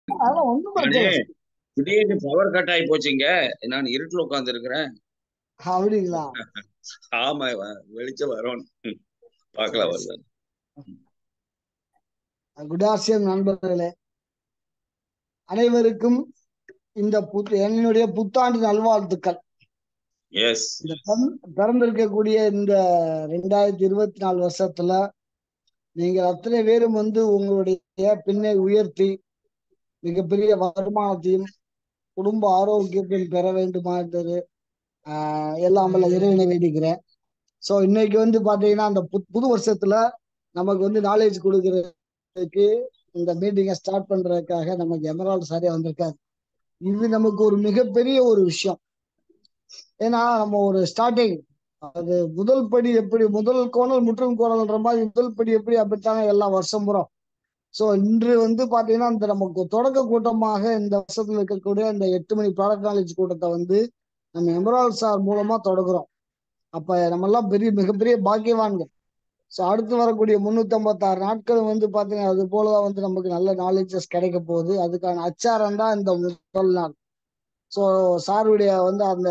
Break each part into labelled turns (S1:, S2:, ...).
S1: அதெல்லாம் ஒண்ணும்
S2: நானே
S1: பிரச்சனை.
S2: திடீர்னு பவர் கட் ஆகி போச்சுங்க. நான் இருட்டுல உட்கார்ந்து இருக்கிறேன்.
S1: அப்படிங்களா?
S2: ஆமா, வெளிச்சம் வரும். பார்க்கலாம்
S1: சரி,
S2: வருது.
S1: சரி. குட் ஆஃப்டர்நூன் நண்பர்களே. அனைவருக்கும் இந்த என்னுடைய புத்தாண்டு நல்வாழ்த்துக்கள்.
S2: எஸ்.
S1: இந்த பிறந்திருக்கக்கூடிய இந்த 2024 வருஷத்துல நீங்கள் அத்தனை பேரும் உங்களுடைய பின்னை உயர்த்தி மிகப்பெரிய வருமானத்தையும் குடும்ப ஆரோக்கியத்தையும் பெற வேண்டுமா என்றது எல்லாம் வல்ல இறைவனை வேண்டிக்கிறேன். ஸோ இன்னைக்கு பாத்தீங்கன்னா அந்த புது வருஷத்துல நமக்கு நாலேஜ் கொடுக்கறதுக்கு இந்த மீட்டிங்கை ஸ்டார்ட் பண்றதுக்காக நமக்கு எமரால்டு சாரியா வந்திருக்காரு. இது நமக்கு ஒரு மிகப்பெரிய ஒரு விஷயம். ஏன்னா நம்ம ஒரு ஸ்டார்டிங், அது முதல் படி எப்படி முதல் கோணல் முற்றும் கோணல்ன்ற மாதிரி முதல் படி எப்படி அப்படித்தானே எல்லா வருஷம் பூரா. ஸோ இன்று பாத்தீங்கன்னா இந்த நமக்கு தொடக்க கூட்டமாக இந்த வருஷத்துல இருக்கக்கூடிய இந்த 8 மணி ப்ராடக்ட் நாலேஜ் கூட்டத்தை நம்ம எமரால்டு சார் மூலமா தொடங்குறோம். அப்ப நம்ம எல்லாம் மிகப்பெரிய பாக்கியவான்கள். ஸோ அடுத்து வரக்கூடிய 356 நாட்கள் பாத்தீங்கன்னா அது போலதான் நமக்கு நல்ல நாலேஜஸ் கிடைக்க போகுது. அதுக்கான அச்சாரம் தான் இந்த முதல் நாள். ஸோ சாருடைய அந்த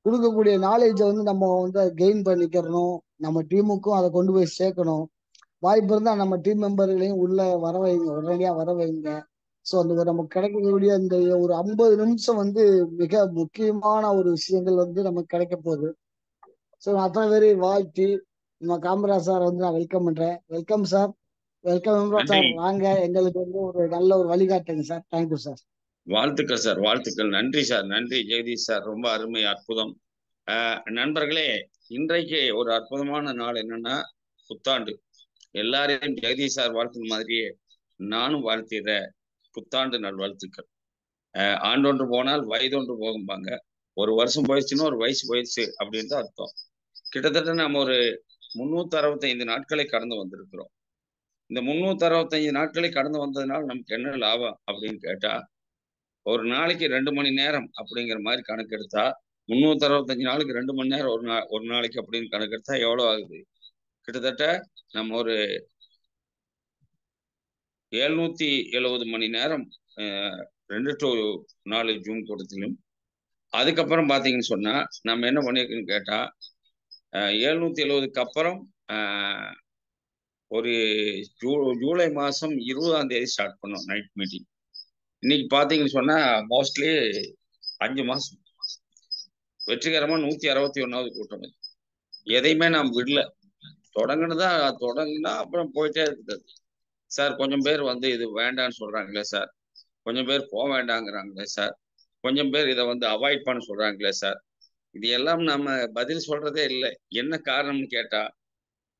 S1: கொடுக்கக்கூடிய நாலேஜை நம்ம கெயின் பண்ணிக்கிறணும். நம்ம டீமுக்கும் அதை கொண்டு போய் சேர்க்கணும். வாய்ப்பு இருந்தா நம்ம டீம் மெம்பர்களையும் உள்ள வர வைங்க, உடனடியா வர வைங்க. ஸோ அந்த நமக்கு கிடைக்கக்கூடிய இந்த ஒரு 50 நிமிஷம் மிக முக்கியமான ஒரு விஷயங்கள் நமக்கு கிடைக்க போகுது. ஸோ அத்தனை பேரையும் வாழ்த்தி நம்ம காமராஜ் சார் நான் வெல்கம் பண்றேன். Welcome sir. வெல்கம்
S2: நன்றி.
S1: சார். வாங்க, எங்களுக்கு ஒரு நல்ல ஒரு வழிகாட்டுங்க சார். Thank you sir.
S2: வாழ்த்துக்கள் சார், வாழ்த்துக்கள். நன்றி சார், நன்றி ஜெகதீஷ் சார். ரொம்ப அருமை, அற்புதம். நண்பர்களே, இன்றைக்கு ஒரு அற்புதமான நாள். என்னன்னா, புத்தாண்டு. எல்லாரையும் ஜெகதீஷ் சார் வாழ்த்துன மாதிரியே நானும் வாழ்த்திடுற புத்தாண்டு நல்வாழ்த்துக்கள். ஆண்டொன்று போனால் வயதொன்று போகும்பாங்க. ஒரு வருஷம் போயிடுச்சுன்னா ஒரு வயசு போயிடுச்சு அப்படின்னு தான் அர்த்தம். கிட்டத்தட்ட நம்ம ஒரு 365 நாட்களை கடந்து வந்திருக்கிறோம். இந்த 365 நாட்களை கடந்து வந்ததுனால நமக்கு என்ன லாபம் அப்படின்னு கேட்டா, ஒரு நாளைக்கு 2 மணி நேரம் அப்படிங்கிற மாதிரி கணக்கெடுத்தா, 365 நாளுக்கு 2 மணி நேரம் ஒரு நாளைக்கு அப்படின்னு கணக்கெடுத்தா எவ்வளவு ஆகுது? கிட்டத்தட்ட நம்ம ஒரு 770 மணி நேரம் 2 to 4 ஜூம் கூட்டத்திலும். அதுக்கப்புறம் பாத்தீங்கன்னு சொன்னா நம்ம என்ன பண்ணிருக்கோன்னு கேட்டா, 770க்கு அப்புறம் ஒரு ஜூலை மாசம் 20ஆம் தேதி ஸ்டார்ட் பண்ணோம் நைட் மீட்டிங். இன்னைக்கு பாத்தீங்கன்னு சொன்னா மோஸ்ட்லி 5 மாசம் வெற்றிகரமா 161வது கூட்டம். எதையுமே நாம் விடல. தொடங்குனா அப்புறம் போயிட்டே இருக்குது. சார் கொஞ்சம் பேர் இது வேண்டான்னு சொல்றாங்களே சார், கொஞ்சம் பேர் போக வேண்டாங்கிறாங்களே சார், கொஞ்சம் பேர் இதை அவாய்ட் பண்ண சொல்றாங்களே சார். இது எல்லாம் நம்ம பதில் சொல்றதே இல்லை. என்ன காரணம்னு கேட்டா,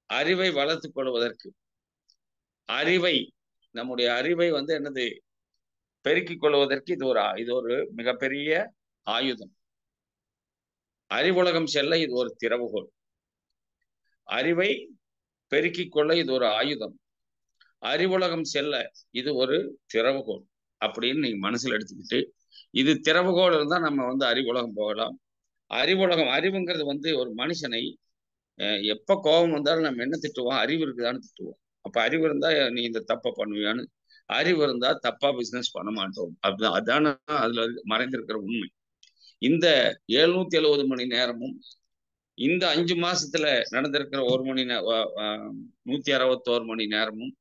S2: அறிவை வளர்த்து கொள்வதற்கு, நம்முடைய அறிவை என்னது பெருக்கிக் கொள்வதற்கு இது ஒரு மிகப்பெரிய ஆயுதம். அறிவுலகம் செல்ல இது ஒரு திறவுகோல். அறிவை பெருக்கிக் கொள்ள இது ஒரு ஆயுதம். அறிவுலகம் செல்ல இது ஒரு திறவுகோல் அப்படின்னு நீங்க மனசுல எடுத்துக்கிட்டு, இது திறவுகோல் இருந்தா நம்ம அறிவுலகம் போகலாம். அறிவுங்கிறது ஒரு மனுஷனை எப்ப கோபம் வந்தாலும் நம்ம என்ன திட்டுவோம்? அறிவு இருக்குதான்னு திட்டுவோம். அப்ப அறிவு இருந்தா நீ இந்த தப்ப பண்ணுவியான்னு, அறிவு இருந்தா தப்பா பிசினஸ் பண்ண மாட்டோம். அப்படிதான், அதான அதுல மறைந்திருக்கிற உண்மை. இந்த 770 மணி நேரமும் இந்த 5 மாசத்துல நடந்திருக்கிற 161 மணி நேரமும்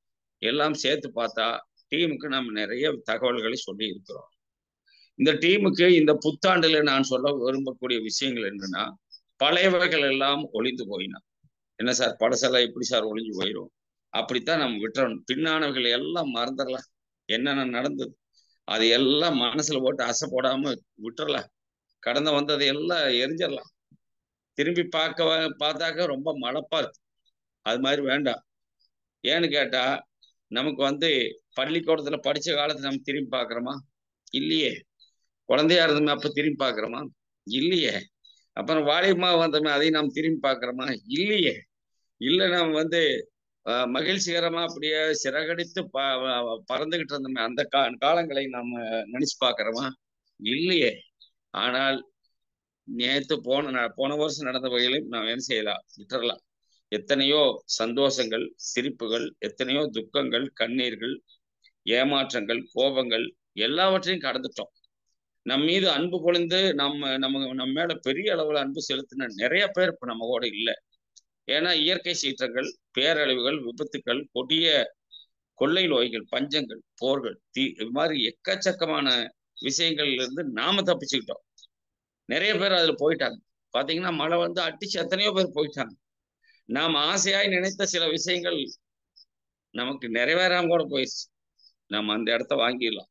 S2: எல்லாம் சேர்த்து பார்த்தா டீமுக்கு நம்ம நிறைய தகவல்களை சொல்லி இருக்கிறோம். இந்த டீமுக்கு இந்த புத்தாண்டுல நான் சொல்ல விரும்பக்கூடிய விஷயங்கள் என்னன்னா, பழையவைகள் எல்லாம் ஒளிந்து போயின. என்ன சார், பழசெல்லாம் எப்படி சார் ஒளிஞ்சு போயிடும்? அப்படித்தான் நம்ம விட்டுறணும். பின்னானவைகளை எல்லாம் மறந்துடலாம். என்னென்ன நடந்தது அது எல்லாம் மனசுல போட்டு அசை போடாம விட்டுறலாம். கடந்து வந்ததை எல்லாம் எரிஞ்சிடலாம். திரும்பி பார்த்தாக்க ரொம்ப மலப்பா இருக்கு. அது மாதிரி வேண்டாம். ஏன்னு கேட்டா, நமக்கு பள்ளிக்கூடத்துல படிச்ச காலத்தை நம்ம திரும்பி பார்க்கிறோமா? இல்லையே. குழந்தையா இருந்தோமே அப்ப திரும்பி பார்க்கிறோமா? இல்லையே. அப்புறம் வாலிபமா வந்தோமே அதையும் நாம் திரும்பி பார்க்கிறோமா? இல்லையே. இல்ல நம்ம மகிழ்ச்சிகரமா அப்படியே சிறகடித்து பறந்துகிட்டு இருந்தோமே அந்த காலங்களை நாம நினைச்சு பார்க்கிறோமா? இல்லையே. ஆனால் நேத்து போன வருஷம் நடந்த வகையிலும் நாம் என்ன செய்யலாம்? விட்டுறலாம். எத்தனையோ சந்தோஷங்கள், சிரிப்புகள், எத்தனையோ துக்கங்கள், கண்ணீர்கள், ஏமாற்றங்கள், கோபங்கள், எல்லாவற்றையும் கடந்துட்டோம். நம் மீது அன்பு பொழிந்து நம்ம மேல பெரிய அளவுல அன்பு செலுத்தின நிறைய பேர் இப்ப நம்ம கூட இல்லை. ஏன்னா இயற்கை சீற்றங்கள், பேரழிவுகள், விபத்துக்கள், கொடிய கொள்ளை நோய்கள், பஞ்சங்கள், போர்கள், இது மாதிரி எக்கச்சக்கமான விஷயங்கள்ல இருந்து நாம தப்பிச்சுக்கிட்டோம். நிறைய பேர் அதுல போயிட்டாங்க. பாத்தீங்கன்னா மழை வந்து அடிச்சு எத்தனையோ பேர் போயிட்டாங்க. நாம் ஆசையாய் நினைத்த சில விஷயங்கள் நமக்கு நிறைவேறாம கூட போயிடுச்சு. நம்ம அந்த இடத்த வாங்கிடலாம்,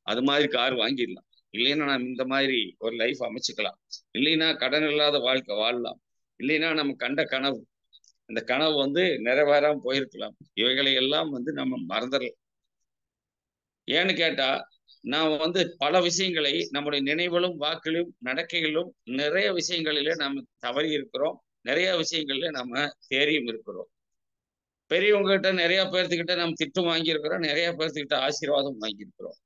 S2: அது மாதிரி கார் வாங்கிடலாம், இல்லைன்னா நம்ம இந்த மாதிரி ஒரு லைஃப் அமைச்சுக்கலாம், இல்லைன்னா கடன் இல்லாத வாழ்க்கை வாழலாம், இல்லைன்னா நம்ம கண்ட கனவு, அந்த கனவு வந்து நிறைவேறாம போயிருக்கலாம். இவைகளை எல்லாம் வந்து நம்ம மறந்துடலாம். ஏன்னு கேட்டா நாம் வந்து பல விஷயங்களை நம்முடைய நினைவிலும் வாக்கிலும் நடக்கைகளிலும் நிறைய விஷயங்களிலே நம்ம தவறி இருக்கிறோம். நிறைய விஷயங்கள்ல நம்ம தேறியும் இருக்கிறோம். பெரியவங்க கிட்ட நிறைய பேர்த்துக்கிட்ட நம்ம திட்டம் வாங்கியிருக்கிறோம், நிறைய பேர்த்துக்கிட்ட ஆசீர்வாதம் வாங்கியிருக்கிறோம்.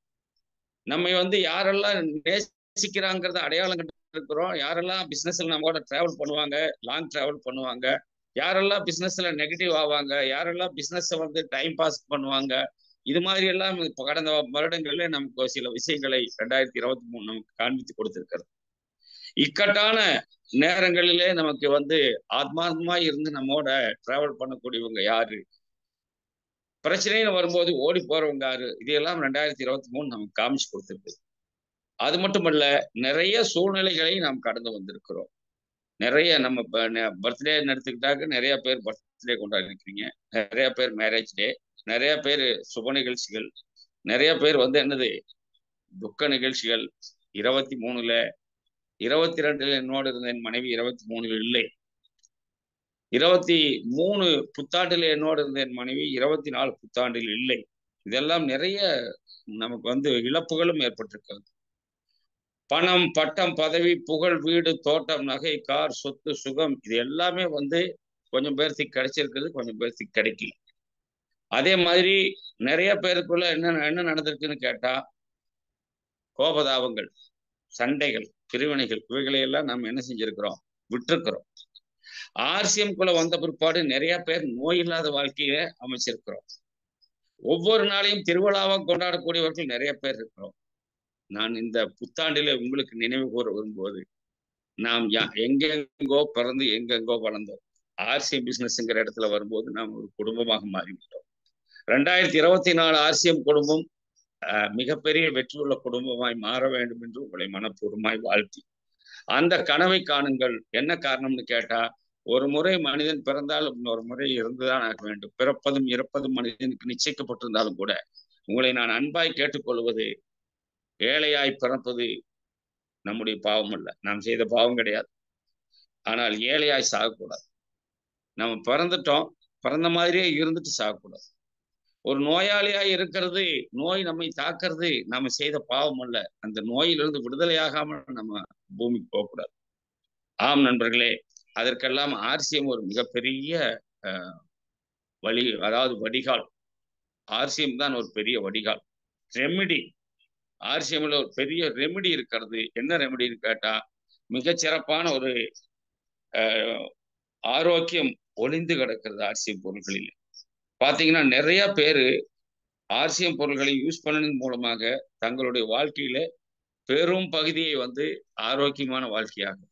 S2: நம்ம வந்து யாரெல்லாம் நேசிக்கிறாங்கிறத அடையாளம் கண்டு இருக்கிறோம். யாரெல்லாம் பிசினஸ்ல நம்ம கூட டிராவல் பண்ணுவாங்க, லாங் டிராவல் பண்ணுவாங்க, யாரெல்லாம் பிசினஸ்ல நெகட்டிவ் ஆவாங்க, யாரெல்லாம் பிசினஸ் வந்து டைம் பாஸ் பண்ணுவாங்க, இது மாதிரி எல்லாம் இப்போ கடந்த வருடங்கள்ல நமக்கு சில விஷயங்களை 2023 நமக்கு காண்பித்து கொடுத்திருக்கிறது. இக்கட்டான நேரங்களிலே நமக்கு வந்து ஆத்மார்த்தமா இருந்து நம்மோட டிராவல் பண்ணக்கூடியவங்க யாரு, பிரச்சனைன்னு வரும்போது ஓடி போறவங்க யாரு, இதையெல்லாம் 2023 நமக்கு காமிச்சு கொடுத்திருக்கு. அது மட்டுமல்ல, நிறைய சூழ்நிலைகளை நாம் கடந்து வந்திருக்கிறோம். நிறைய நம்ம பர்த்டே எடுத்துக்கிட்டாக்க நிறைய பேர் பர்த்டே கொண்டாடி இருக்கிறீங்க, நிறைய பேர் மேரேஜ் டே, நிறைய பேர் சுப நிகழ்ச்சிகள், நிறைய பேர் வந்து என்னது துக்க நிகழ்ச்சிகள். 23ல 22ல என்னோடு இருந்த என் மனைவி 23ல் இல்லை. 23 புத்தாண்டில் என்னோடு இருந்த என் மனைவி 24 புத்தாண்டில் இல்லை. இதெல்லாம் நிறைய நமக்கு வந்து இழப்புகளும் ஏற்பட்டிருக்கிறது. பணம், பட்டம், பதவி, புகழ், வீடு, தோட்டம், நகை, கார், சொத்து, சுகம், இது எல்லாமே வந்து கொஞ்சம் பேர்த்துக்கு கிடைச்சிருக்குது, கொஞ்சம் பேர்த்துக்கு கிடைக்கல. அதே மாதிரி நிறைய பேருக்குள்ள என்ன நடந்திருக்குன்னு கேட்டா, கோபதாபங்கள், சண்டைகள், பிரிவினைகள், இவைகளை எல்லாம் நம்ம என்ன செஞ்சிருக்கிறோம், விட்டுருக்கிறோம். ஆர்சிஎம்குள்ள வந்த பிற்பாடு நிறைய பேர் நோய் இல்லாத வாழ்க்கையை அமைச்சிருக்கிறோம். ஒவ்வொரு நாளையும் திருவிழாவாக கொண்டாடக்கூடியவர்கள் நிறைய பேர் இருக்கிறோம். நான் இந்த புத்தாண்டில உங்களுக்கு நினைவு கூற வரும்போது, நாம் எங்கெங்கோ பிறந்து எங்கெங்கோ வளர்ந்தோம். ஆர்சிஎம் பிசினஸ்ங்கிற இடத்துல வரும்போது நாம் ஒரு குடும்பமாக மாறிவிட்டோம். 2024 ஆர்சிஎம் குடும்பம் மிகப்பெரிய வெற்றியுள்ள குடும்பமாய் மாற வேண்டும் என்று உங்களை மனப்பூர்வமாய் வாழ்த்தி, அந்த கனவை காணுங்கள். என்ன காரணம்னு கேட்டா, ஒரு முறை மனிதன் பிறந்தால் இன்னொரு முறை இருந்துதான் ஆக வேண்டும். பிறப்பதும் இறப்பதும் மனிதனுக்கு நிச்சயிக்கப்பட்டிருந்தாலும் கூட, உங்களை நான் அன்பாய் கேட்டுக்கொள்வது, ஏழையாய் பிறப்பது நம்முடைய பாவம் அல்ல, நாம் செய்த பாவம் கிடையாது. ஆனால் ஏழையாய் சாகக்கூடாது. நம்ம பிறந்துட்டோம், பிறந்த மாதிரியே இருந்துட்டு சாகக்கூடாது. ஒரு நோயாளியாய் இருக்கிறது, நோய் நம்மை தாக்குறது நம்ம செய்த பாவம் அல்ல. அந்த நோயிலிருந்து விடுதலையாகாமல் நம்ம பூமிக்கு போகக்கூடாது. ஆம் நண்பர்களே, அதற்கெல்லாம் ஆர்சிஎம் ஒரு மிகப்பெரிய வழி, அதாவது வடிகால். ஆர்சிஎம் தான் ஒரு பெரிய வடிகால், ரெமிடி. ஆர்சிஎம்ல ஒரு பெரிய ரெமிடி இருக்கிறது. என்ன ரெமிடின்னு கேட்டா, மிகச்சிறப்பான ஒரு ஆரோக்கியம் ஒளிந்து கிடக்கிறது ஆர்சிஎம் பொருட்களில். பாத்தீங்கன்னா நிறைய பேரு ஆர்சிஎம் பொருட்களை யூஸ் பண்ணதன் மூலமாக தங்களுடைய வாழ்க்கையில பெரும் பகுதியை வந்து ஆரோக்கியமான வாழ்க்கையாகும்.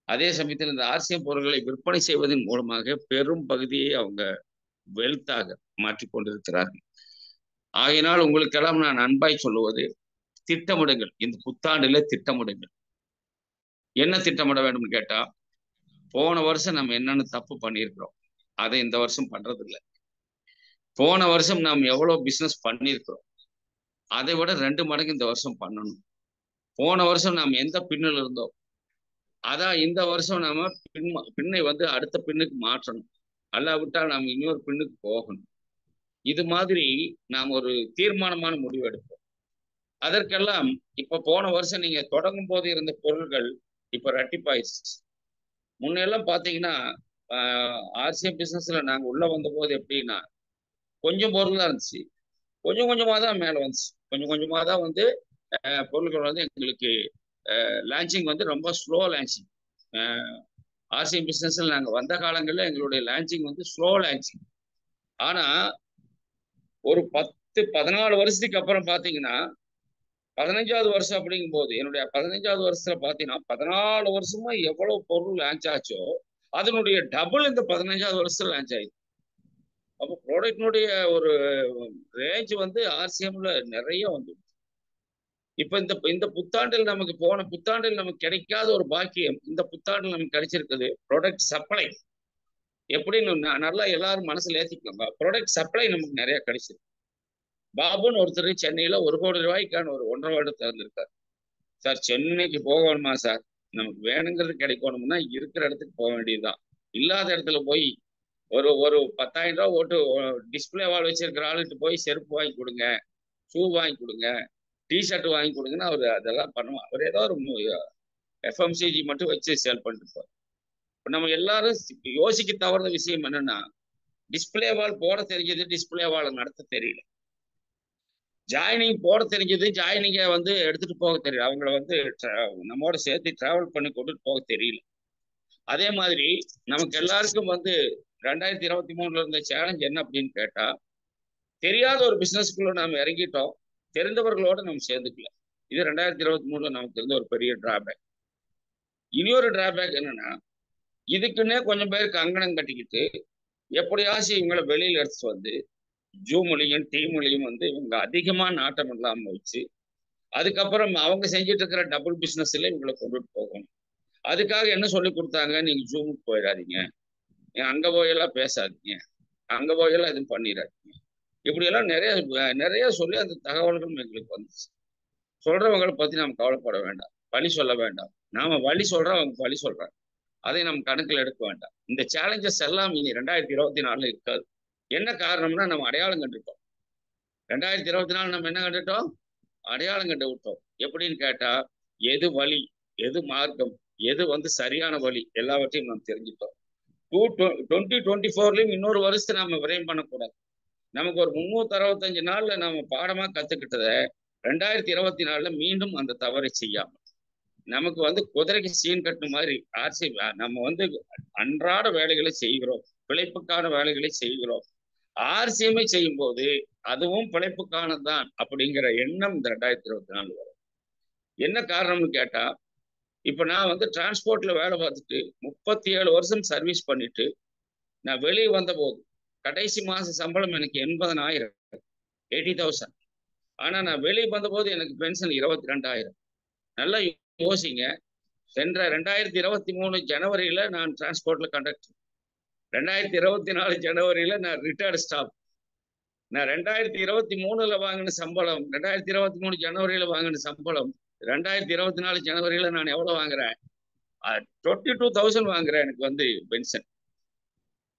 S2: அதே சமயத்தில் இந்த ஆர்சிஎம் பொருட்களை விற்பனை செய்வதன் மூலமாக பெரும் பகுதியை அவங்க வெல்த்தாக மாற்றிக்கொண்டிருக்கிறார்கள். ஆகையினால் உங்களுக்கெல்லாம் நான் அன்பாய் சொல்லுவது, திட்டமிடுங்கள். இந்த புத்தாண்டில திட்டமிடுங்கள். என்ன திட்டமிட வேண்டும் கேட்டா, போன வருஷம் நம்ம என்னென்ன தப்பு பண்ணியிருக்கிறோம், அதை இந்த வருஷம் பண்றது இல்லை. போன வருஷம் நாம் எவ்வளவு பிசினஸ் பண்ணியிருக்கிறோம், அதை விட 2 மடங்கு இந்த வருஷம் பண்ணணும். போன வருஷம் நாம் எந்த பின்னில் இருந்தோம், அதான் இந்த வருஷம் நாம பின்னை வந்து அடுத்த பின்னுக்கு மாற்றணும். அல்லாவிட்டால் நாம் இன்னொரு பின்னுக்கு போகணும். இது மாதிரி நாம் ஒரு தீர்மானமான முடிவு எடுப்போம். அதற்கெல்லாம் இப்ப போன வருஷம் நீங்க தொடங்கும் போது இருந்த பொருள்கள் இப்ப ரெட்டிப்பாயிடுச்சு. முன்னெல்லாம் பாத்தீங்கன்னா ஆர்சிஎம் பிசினஸ்ல நாங்க உள்ள வந்த போது எப்படின்னா, கொஞ்சம் பொருள் தான் இருந்துச்சு, கொஞ்சம் கொஞ்சமா தான் மேல வந்துச்சு. கொஞ்சம் கொஞ்சமா தான் வந்து பொருட்கள் வந்து எங்களுக்கு லான்ச்சிங் வந்து ரொம்ப ஸ்லோ லான்ச்சிங். ஆர்சிஎம் பிசினஸ்ல நாங்க வந்த காலங்கள்ல எங்களுடைய லான்ச்சிங் வந்து ஸ்லோ லான்ச்சிங். ஆனா ஒரு 10-14 வருஷத்துக்கு அப்புறம் பாத்தீங்கன்னா, 15வது வருஷம் அப்படிங்கும் போது என்னுடைய 15வது வருஷத்துல பாத்தீங்கன்னா 14 வருஷமா எவ்வளவு பொருள் லான்ச் ஆச்சோ அதனுடைய டபுள் இந்த 15வது வருஷத்துல லான்ச் ஆயிடுச்சு. அப்போ ப்ராடக்டினுடைய ஒரு ரேஞ்ச் வந்து ஆர்சிஎம்ல நிறைய வந்து இப்ப இந்த இந்த புத்தாண்டில் நமக்கு போன புத்தாண்டில் நமக்கு கிடைக்காத ஒரு பாக்கியம் இந்த புத்தாண்டில் நமக்கு கிடைச்சிருக்குது ப்ராடக்ட் சப்ளை. எப்படின்னு நல்லா எல்லாரும் மனசுல ஏத்திக்கோங்க. ப்ராடக்ட் சப்ளை நமக்கு நிறைய கிடைச்சிருக்கு. பாபுன்னு ஒருத்தர் சென்னையில 1 கோடி ரூபாய்க்கான ஒரு 1.5 வருடம் திறந்திருக்காரு. சார் சென்னைக்கு போகணுமா சார்? நமக்கு வேணுங்கிறது கிடைக்கணும்னா இருக்கிற இடத்துக்கு போக வேண்டியதுதான். இல்லாத இடத்துல போய் ஒரு ஒரு 10,000 ரூபாய் ஓட்டு டிஸ்பிளே வால் வச்சிருக்கிற ஆளுட்டு போய் செருப்பு வாங்கி கொடுங்க, ஷூ வாங்கி கொடுங்க, டிஷர்ட் வாங்கி கொடுங்கன்னா அவர் அதெல்லாம் பண்ணுவோம். அவர் ஏதோ ஒரு எஃப்எம்சிஜி மட்டும் வச்சு சேல் பண்ணிட்டு இருப்பார். இப்போ நம்ம எல்லாரும் யோசிக்க தவறுற விஷயம் என்னன்னா டிஸ்பிளே வால் போட தெரிஞ்சது, டிஸ்பிளே வால் நடத்த தெரியல. ஜாயினிங் போட தெரிஞ்சது, ஜாயினிங்கை வந்து எடுத்துட்டு போக தெரியல. அவங்கள வந்து நம்மோட சேர்த்து டிராவல் பண்ணி கொண்டுட்டு போக தெரியல. அதே மாதிரி நமக்கு எல்லாருக்கும் வந்து 2023 இருந்த சேலஞ்ச் என்ன அப்படின்னு கேட்டா தெரியாத ஒரு பிசினஸ்க்குள்ள நாம இறங்கிட்டோம், தெரிந்தவர்களோட நம்ம சேர்ந்துக்கல. இது 2023 நமக்கு இருந்த ஒரு பெரிய டிராபேக். இனியொரு டிராபேக் என்னன்னா இதுக்குன்னே கொஞ்சம் பேருக்கு அங்கனம் கட்டிக்கிட்டு எப்படியாச்சும் இவங்களை வெளியில எடுத்துட்டு வந்து ஜூம்லையும் டீம்லையும் வந்து இவங்க அதிகமா நாட்டம் இல்லாம வச்சு அதுக்கப்புறம் அவங்க செஞ்சுட்டு இருக்கிற டபுள் பிசினஸ்ல இவங்களை கொண்டுட்டு போகணும். அதுக்காக என்ன சொல்லி கொடுத்தாங்க, நீங்க ஜூமுக்கு போயிடாதீங்க, அங்க போயெல்லாம் பேசாதீங்க, அங்க போயெல்லாம் எதுவும் பண்ணிடாதீங்க, இப்படியெல்லாம் நிறைய நிறைய சொல்லி அந்த தகவல்கள் எங்களுக்கு வந்துச்சு. சொல்றவங்களை பத்தி நம்ம கவலைப்பட வேண்டாம், வழி சொல்ல வேண்டாம். நாம வழி சொல்றோம், அவங்க வழி சொல்றாங்க, அதை நம்ம கணக்கில் எடுக்க வேண்டாம். இந்த சேலஞ்சஸ் எல்லாம் இனி 2024 இருக்காது. என்ன காரணம்னா நம்ம அடையாளம் கண்டுட்டோம். 2024 நம்ம என்ன கண்டுட்டோம்? அடையாளம் கண்டு விட்டோம். எப்படின்னு கேட்டா எது வழி, எது மார்க்கம், எது வந்து சரியான வழி, எல்லாவற்றையும் நாம் தெரிஞ்சுட்டோம். 2024லயும் இன்னொரு வருஷத்தை நம்ம விரயம் பண்ணக்கூடாது. நமக்கு ஒரு 365 நாள்ல நம்ம பாடமா கத்துக்கிட்டத 2024 மீண்டும் அந்த தவறை செய்யாம நமக்கு வந்து குதிரைக்கு சீன் கட்டுன மாதிரி நம்ம வந்து அன்றாட வேலைகளை செய்கிறோம், பிழைப்புக்கான வேலைகளை செய்கிறோம். ஆர்சிஎம்ஐ செய்யும் போது அதுவும் பிழைப்புக்கானதான் அப்படிங்கிற எண்ணம் இந்த 2024 வரும். என்ன காரணம்னு கேட்டா இப்ப நான் வந்து டிரான்ஸ்போர்ட்ல வேலை பார்த்துட்டு 37 வருஷம் சர்வீஸ் பண்ணிட்டு நான் வெளியே வந்த போது கடைசி மாச சம்பளம் எனக்கு 80,000, 80,000. ஆனா நான் வெளியே வந்த போது எனக்கு பென்ஷன் 22,000. நல்லா யோசிங்க. சென்ற 2023 ஜனவரியில நான் டிரான்ஸ்போர்ட்ல கண்டக்டர், 2024 ஜனவரியில நான் ரிட்டையர்டு ஸ்டாஃப். நான் 2023 வாங்கின சம்பளம், 2023 ஜனவரியில வாங்கின சம்பளம் 2024 ஜனவரியில நான் எவ்வளவு வாங்குறேன்? 22,000 வாங்குறேன். எனக்கு வந்து பென்ஷன்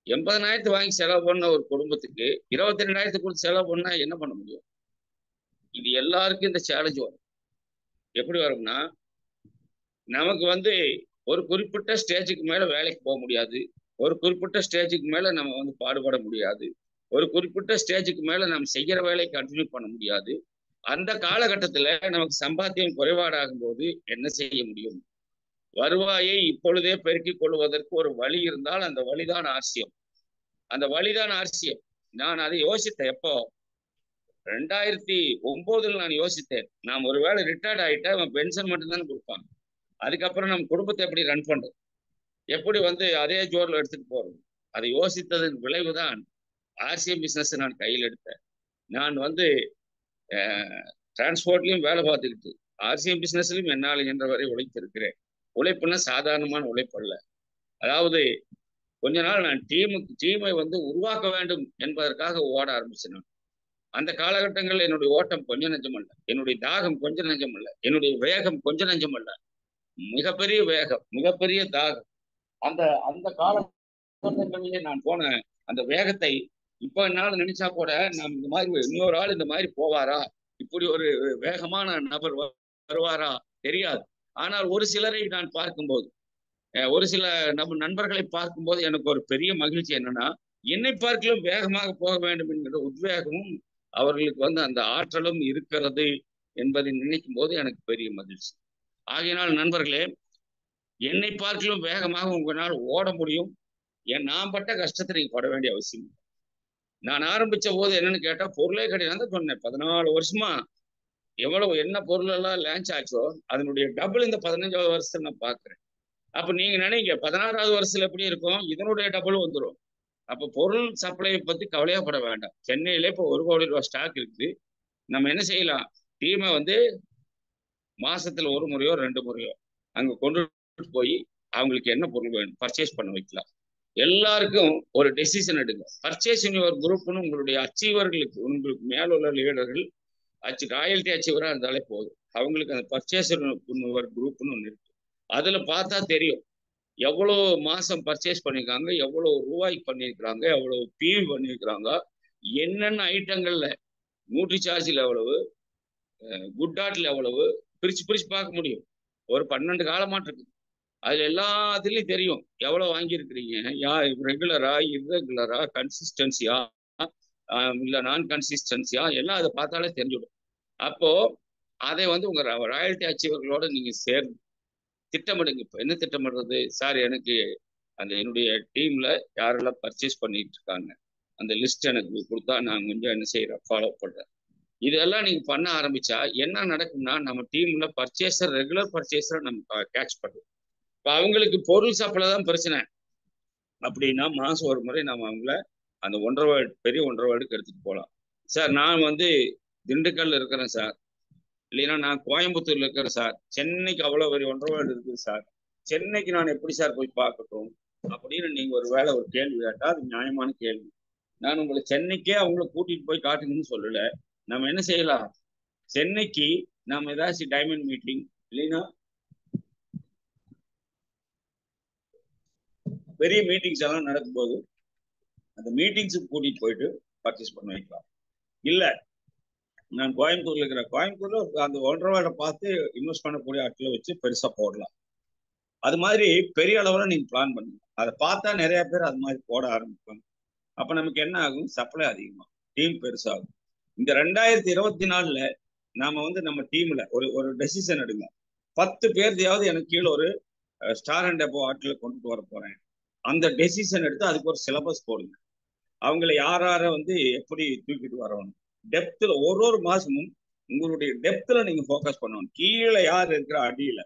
S2: 80,000 வாங்கி செலவு பண்ண ஒரு குடும்பத்துக்கு 22,000 கொடுத்து செலவு பண்ணா என்ன பண்ண முடியும்? இது எல்லாருக்கும் இந்த சேலஞ்ச் வரும். எப்படி வரும்னா நமக்கு வந்து ஒரு குறிப்பிட்ட ஸ்டேஜுக்கு மேல வேலைக்கு போக முடியாது, ஒரு குறிப்பிட்ட ஸ்டேஜுக்கு மேல நம்ம வந்து பாடுபட முடியாது, ஒரு குறிப்பிட்ட ஸ்டேஜுக்கு மேல நம்ம செய்யற வேலையை கண்டினியூ பண்ண முடியாது. அந்த காலகட்டத்துல நமக்கு சம்பாத்தியம் குறைபாடாகும் போது என்ன செய்ய முடியும்? வருவாயை இப்பொழுதே பெருக்கிக் கொள்வதற்கு ஒரு வழி இருந்தால் அந்த வழிதான் ஆர்சிஎம். அந்த வழிதான் ஆர்சிஎம். நான் அதை யோசித்தேன். எப்போ 2009 நான் யோசித்தேன். நான் ஒருவேளை ரிட்டையர்ட் ஆயிட்டா அவன் பென்ஷன் மட்டும்தானே கொடுப்பான், அதுக்கப்புறம் நம்ம குடும்பத்தை எப்படி ரன் பண்றது, எப்படி வந்து அதே ஜோர்ல எடுத்துட்டு போறது? அதை யோசித்ததன் விளைவுதான் ஆர்சிஎம் பிசினஸ் நான் கையில் எடுத்தேன். நான் வந்து டிரான்ஸ்போர்ட்லயும் வேலை பார்த்துக்கிட்டு ஆர்சிஎம் பிசினஸ்லயும் என்னால் என்ற வரை உழைத்திருக்கிறேன். உழைப்புன்னா சாதாரணமான உழைப்பு அல்ல. அதாவது கொஞ்ச நாள் நான் டீமை வந்து உருவாக்க வேண்டும் என்பதற்காக ஓட ஆரம்பிச்சேன். அந்த காலகட்டங்களில் என்னுடைய ஓட்டம் கொஞ்சம் நஞ்சம் அல்ல, என்னுடைய தாகம் கொஞ்சம் நஞ்சம் அல்ல, என்னுடைய வேகம் கொஞ்சம் நஞ்சம் அல்ல, மிகப்பெரிய வேகம், மிகப்பெரிய தாகம். அந்த அந்த காலகட்டங்களிலே நான் போன அந்த வேகத்தை இப்ப என்னால நினைச்சா கூட நாம் இந்த மாதிரி இன்னொரு ஆள் இந்த மாதிரி போவாரா, இப்படி ஒரு வேகமான நபர் வருவாரா தெரியாது. ஆனால் ஒரு சிலரை நான் பார்க்கும்போது, ஒரு சில நம்ம நண்பர்களை பார்க்கும்போது எனக்கு ஒரு பெரிய மகிழ்ச்சி என்னன்னா என்னை பார்க்கலும் வேகமாக போக வேண்டும் என்கிற உத்வேகமும் அவர்களுக்கு வந்து அந்த ஆற்றலும் இருக்கிறது என்பதை நினைக்கும் போது எனக்கு பெரிய மகிழ்ச்சி. ஆகையினால் நண்பர்களே, என்னை பார்க்கலும் வேகமாக உங்களால் ஓட முடியும். நான் பட்ட கஷ்டத்தை நீங்க பட வேண்டிய அவசியம். நான் ஆரம்பிச்ச போது என்னன்னு கேட்டா பொருளே கிடையாது சொன்னேன். 14 வருஷமா எவ்வளவு என்ன பொருள் எல்லாம் லான்ச் ஆச்சோ அதனுடைய டபுள் இந்த 15வது வருஷத்துல நான் பாக்குறேன். அப்ப நீங்க நினைங்க 16வது வருஷத்துல எப்படி இருக்கும், இதனுடைய டபுள் வந்துடும். அப்ப பொருள் சப்ளையை பத்தி கவலையப்பட வேண்டாம். சென்னையில இப்போ 1 கோடி ரூபாய் ஸ்டாக் இருக்குது. நம்ம என்ன செய்யலாம், டீமை வந்து மாசத்துல 1 முறையோ 2 முறையோ அங்க கொண்டு போய் அவங்களுக்கு என்ன பொருள் வேணும் பர்ச்சேஸ் பண்ண வைக்கலாம். எல்லாருக்கும் ஒரு டெசிஷன் எடுங்க. பர்ச்சேசிங் யுவர் குரூப்னு உங்களுடைய அச்சீவர்களுக்கு, உங்களுக்கு மேல உள்ள லீடர்கள் ராயல்டி அச்சீவரா இருந்தாலே போதும். அவங்களுக்கு அந்த பர்ச்சேசர் குரூப்னு ஒன்று இருக்கு. அதுல பார்த்தா தெரியும் எவ்வளவு மாசம் பர்ச்சேஸ் பண்ணிருக்காங்க, எவ்வளவு ரூபாய்க்கு பண்ணிருக்கிறாங்க, எவ்வளவு பிவி பண்ணிருக்கிறாங்க, என்னென்ன ஐட்டங்கள்ல நியூட்ரி சார்ஜ்ல எவ்வளவு, குட் ஆட்ல எவ்வளவு, பிரிச்சு பிரிச்சு பார்க்க முடியும். ஒரு 12 காலமாட்டு இருக்கு. அதுல எல்லாத்துலயும் தெரியும் எவ்வளவு வாங்கியிருக்கிறீங்க, ரெகுலரா இர்ரெகுலரா கன்சிஸ்டன்சியா இல்ல நான் கன்சிஸ்டன்சியா எல்லாம் அதை பார்த்தாலே தெரிஞ்சிடும். அப்போ அதை வந்து உங்க ராயல்டி அச்சீவர்களோட நீங்க சேர்ந்து திட்டமிடுங்க. இப்போ என்ன திட்டமிடுறது சார், எனக்கு அந்த என்னுடைய டீம்ல யாரெல்லாம் பர்ச்சேஸ் பண்ணிட்டு இருக்காங்க அந்த லிஸ்ட் எனக்கு கொடுத்தா நான் கொஞ்சம் என்ன செய்யறேன், ஃபாலோ பண்றேன். இதெல்லாம் நீங்க பண்ண ஆரம்பிச்சா என்ன நடக்கும்னா, நம்ம டீம்ல பர்ச்சேசர் ரெகுலர் பர்ச்சேசரை நம்ம கேட்ச் பண்ணுவோம். இப்போ அவங்களுக்கு பொருள் சப்ளை தான் பிரச்சனை அப்படின்னா மாசம் ஒரு முறை நம்ம அவங்கள அந்த 1.5 பெரிய 1.5 எடுத்துட்டு போகலாம். சார் நான் வந்து திண்டுக்கல்ல இருக்கிறேன் சார், இல்லைன்னா நான் கோயம்புத்தூர்ல இருக்கிறேன் சார், சென்னைக்கு அவ்வளவு பெரிய 1.5 இருக்குது சார், சென்னைக்கு நான் எப்படி சார் போய் பார்க்கட்டும் அப்படின்னு நீங்க ஒரு வேளை ஒரு கேள்வி கேட்டா அது நியாயமான கேள்வி. நான் உங்களை சென்னைக்கே அவங்கள கூட்டிட்டு போய் காட்டுங்கன்னு சொல்லல. நம்ம என்ன செய்யலாம், சென்னைக்கு நாம ஏதாச்சும் டைமண்ட் மீட்டிங் இல்லைன்னா பெரிய மீட்டிங்ஸ் எல்லாம் நடக்கும்போது அந்த மீட்டிங்ஸுக்கு கூட்டிட்டு போயிட்டு பர்ச்சேஸ் பண்ண வைக்கலாம். இல்ல நான் கோயம்புத்தூர்ல இருக்கிற, கோயம்புத்தூர்ல அந்த 1.5 பார்த்து இன்வெஸ்ட் பண்ணக்கூடிய ஆட்களை வச்சு பெருசா போடலாம். அது மாதிரி பெரிய அளவுல நீங்க பிளான் பண்ணுங்க. அதை பார்த்தா நிறைய பேர் அது மாதிரி போட ஆரம்பிப்பாங்க. அப்ப நமக்கு என்ன ஆகும், சப்ளை அதிகமாகும், டீம் பெருசாகும். இந்த 2024ல நாம வந்து நம்ம டீம்ல ஒரு டெசிஷன் எடுங்க. 10 பேர்தையாவது எனக்கு கீழே ஒரு ஸ்டார் அண்ட் டெப்போ ஆட்களை கொண்டுட்டு வர போறேன். அந்த டெசிஷன் எடுத்து அதுக்கு ஒரு சிலபஸ் போடுங்க. அவங்களை யார வந்து எப்படி தூக்கிட்டு வரணும், டெப்த்ல ஒரு மாசமும் உங்களுடைய டெப்த்ல நீங்க ஃபோக்கஸ் பண்ணணும். கீழே யார் இருக்கிற அடியில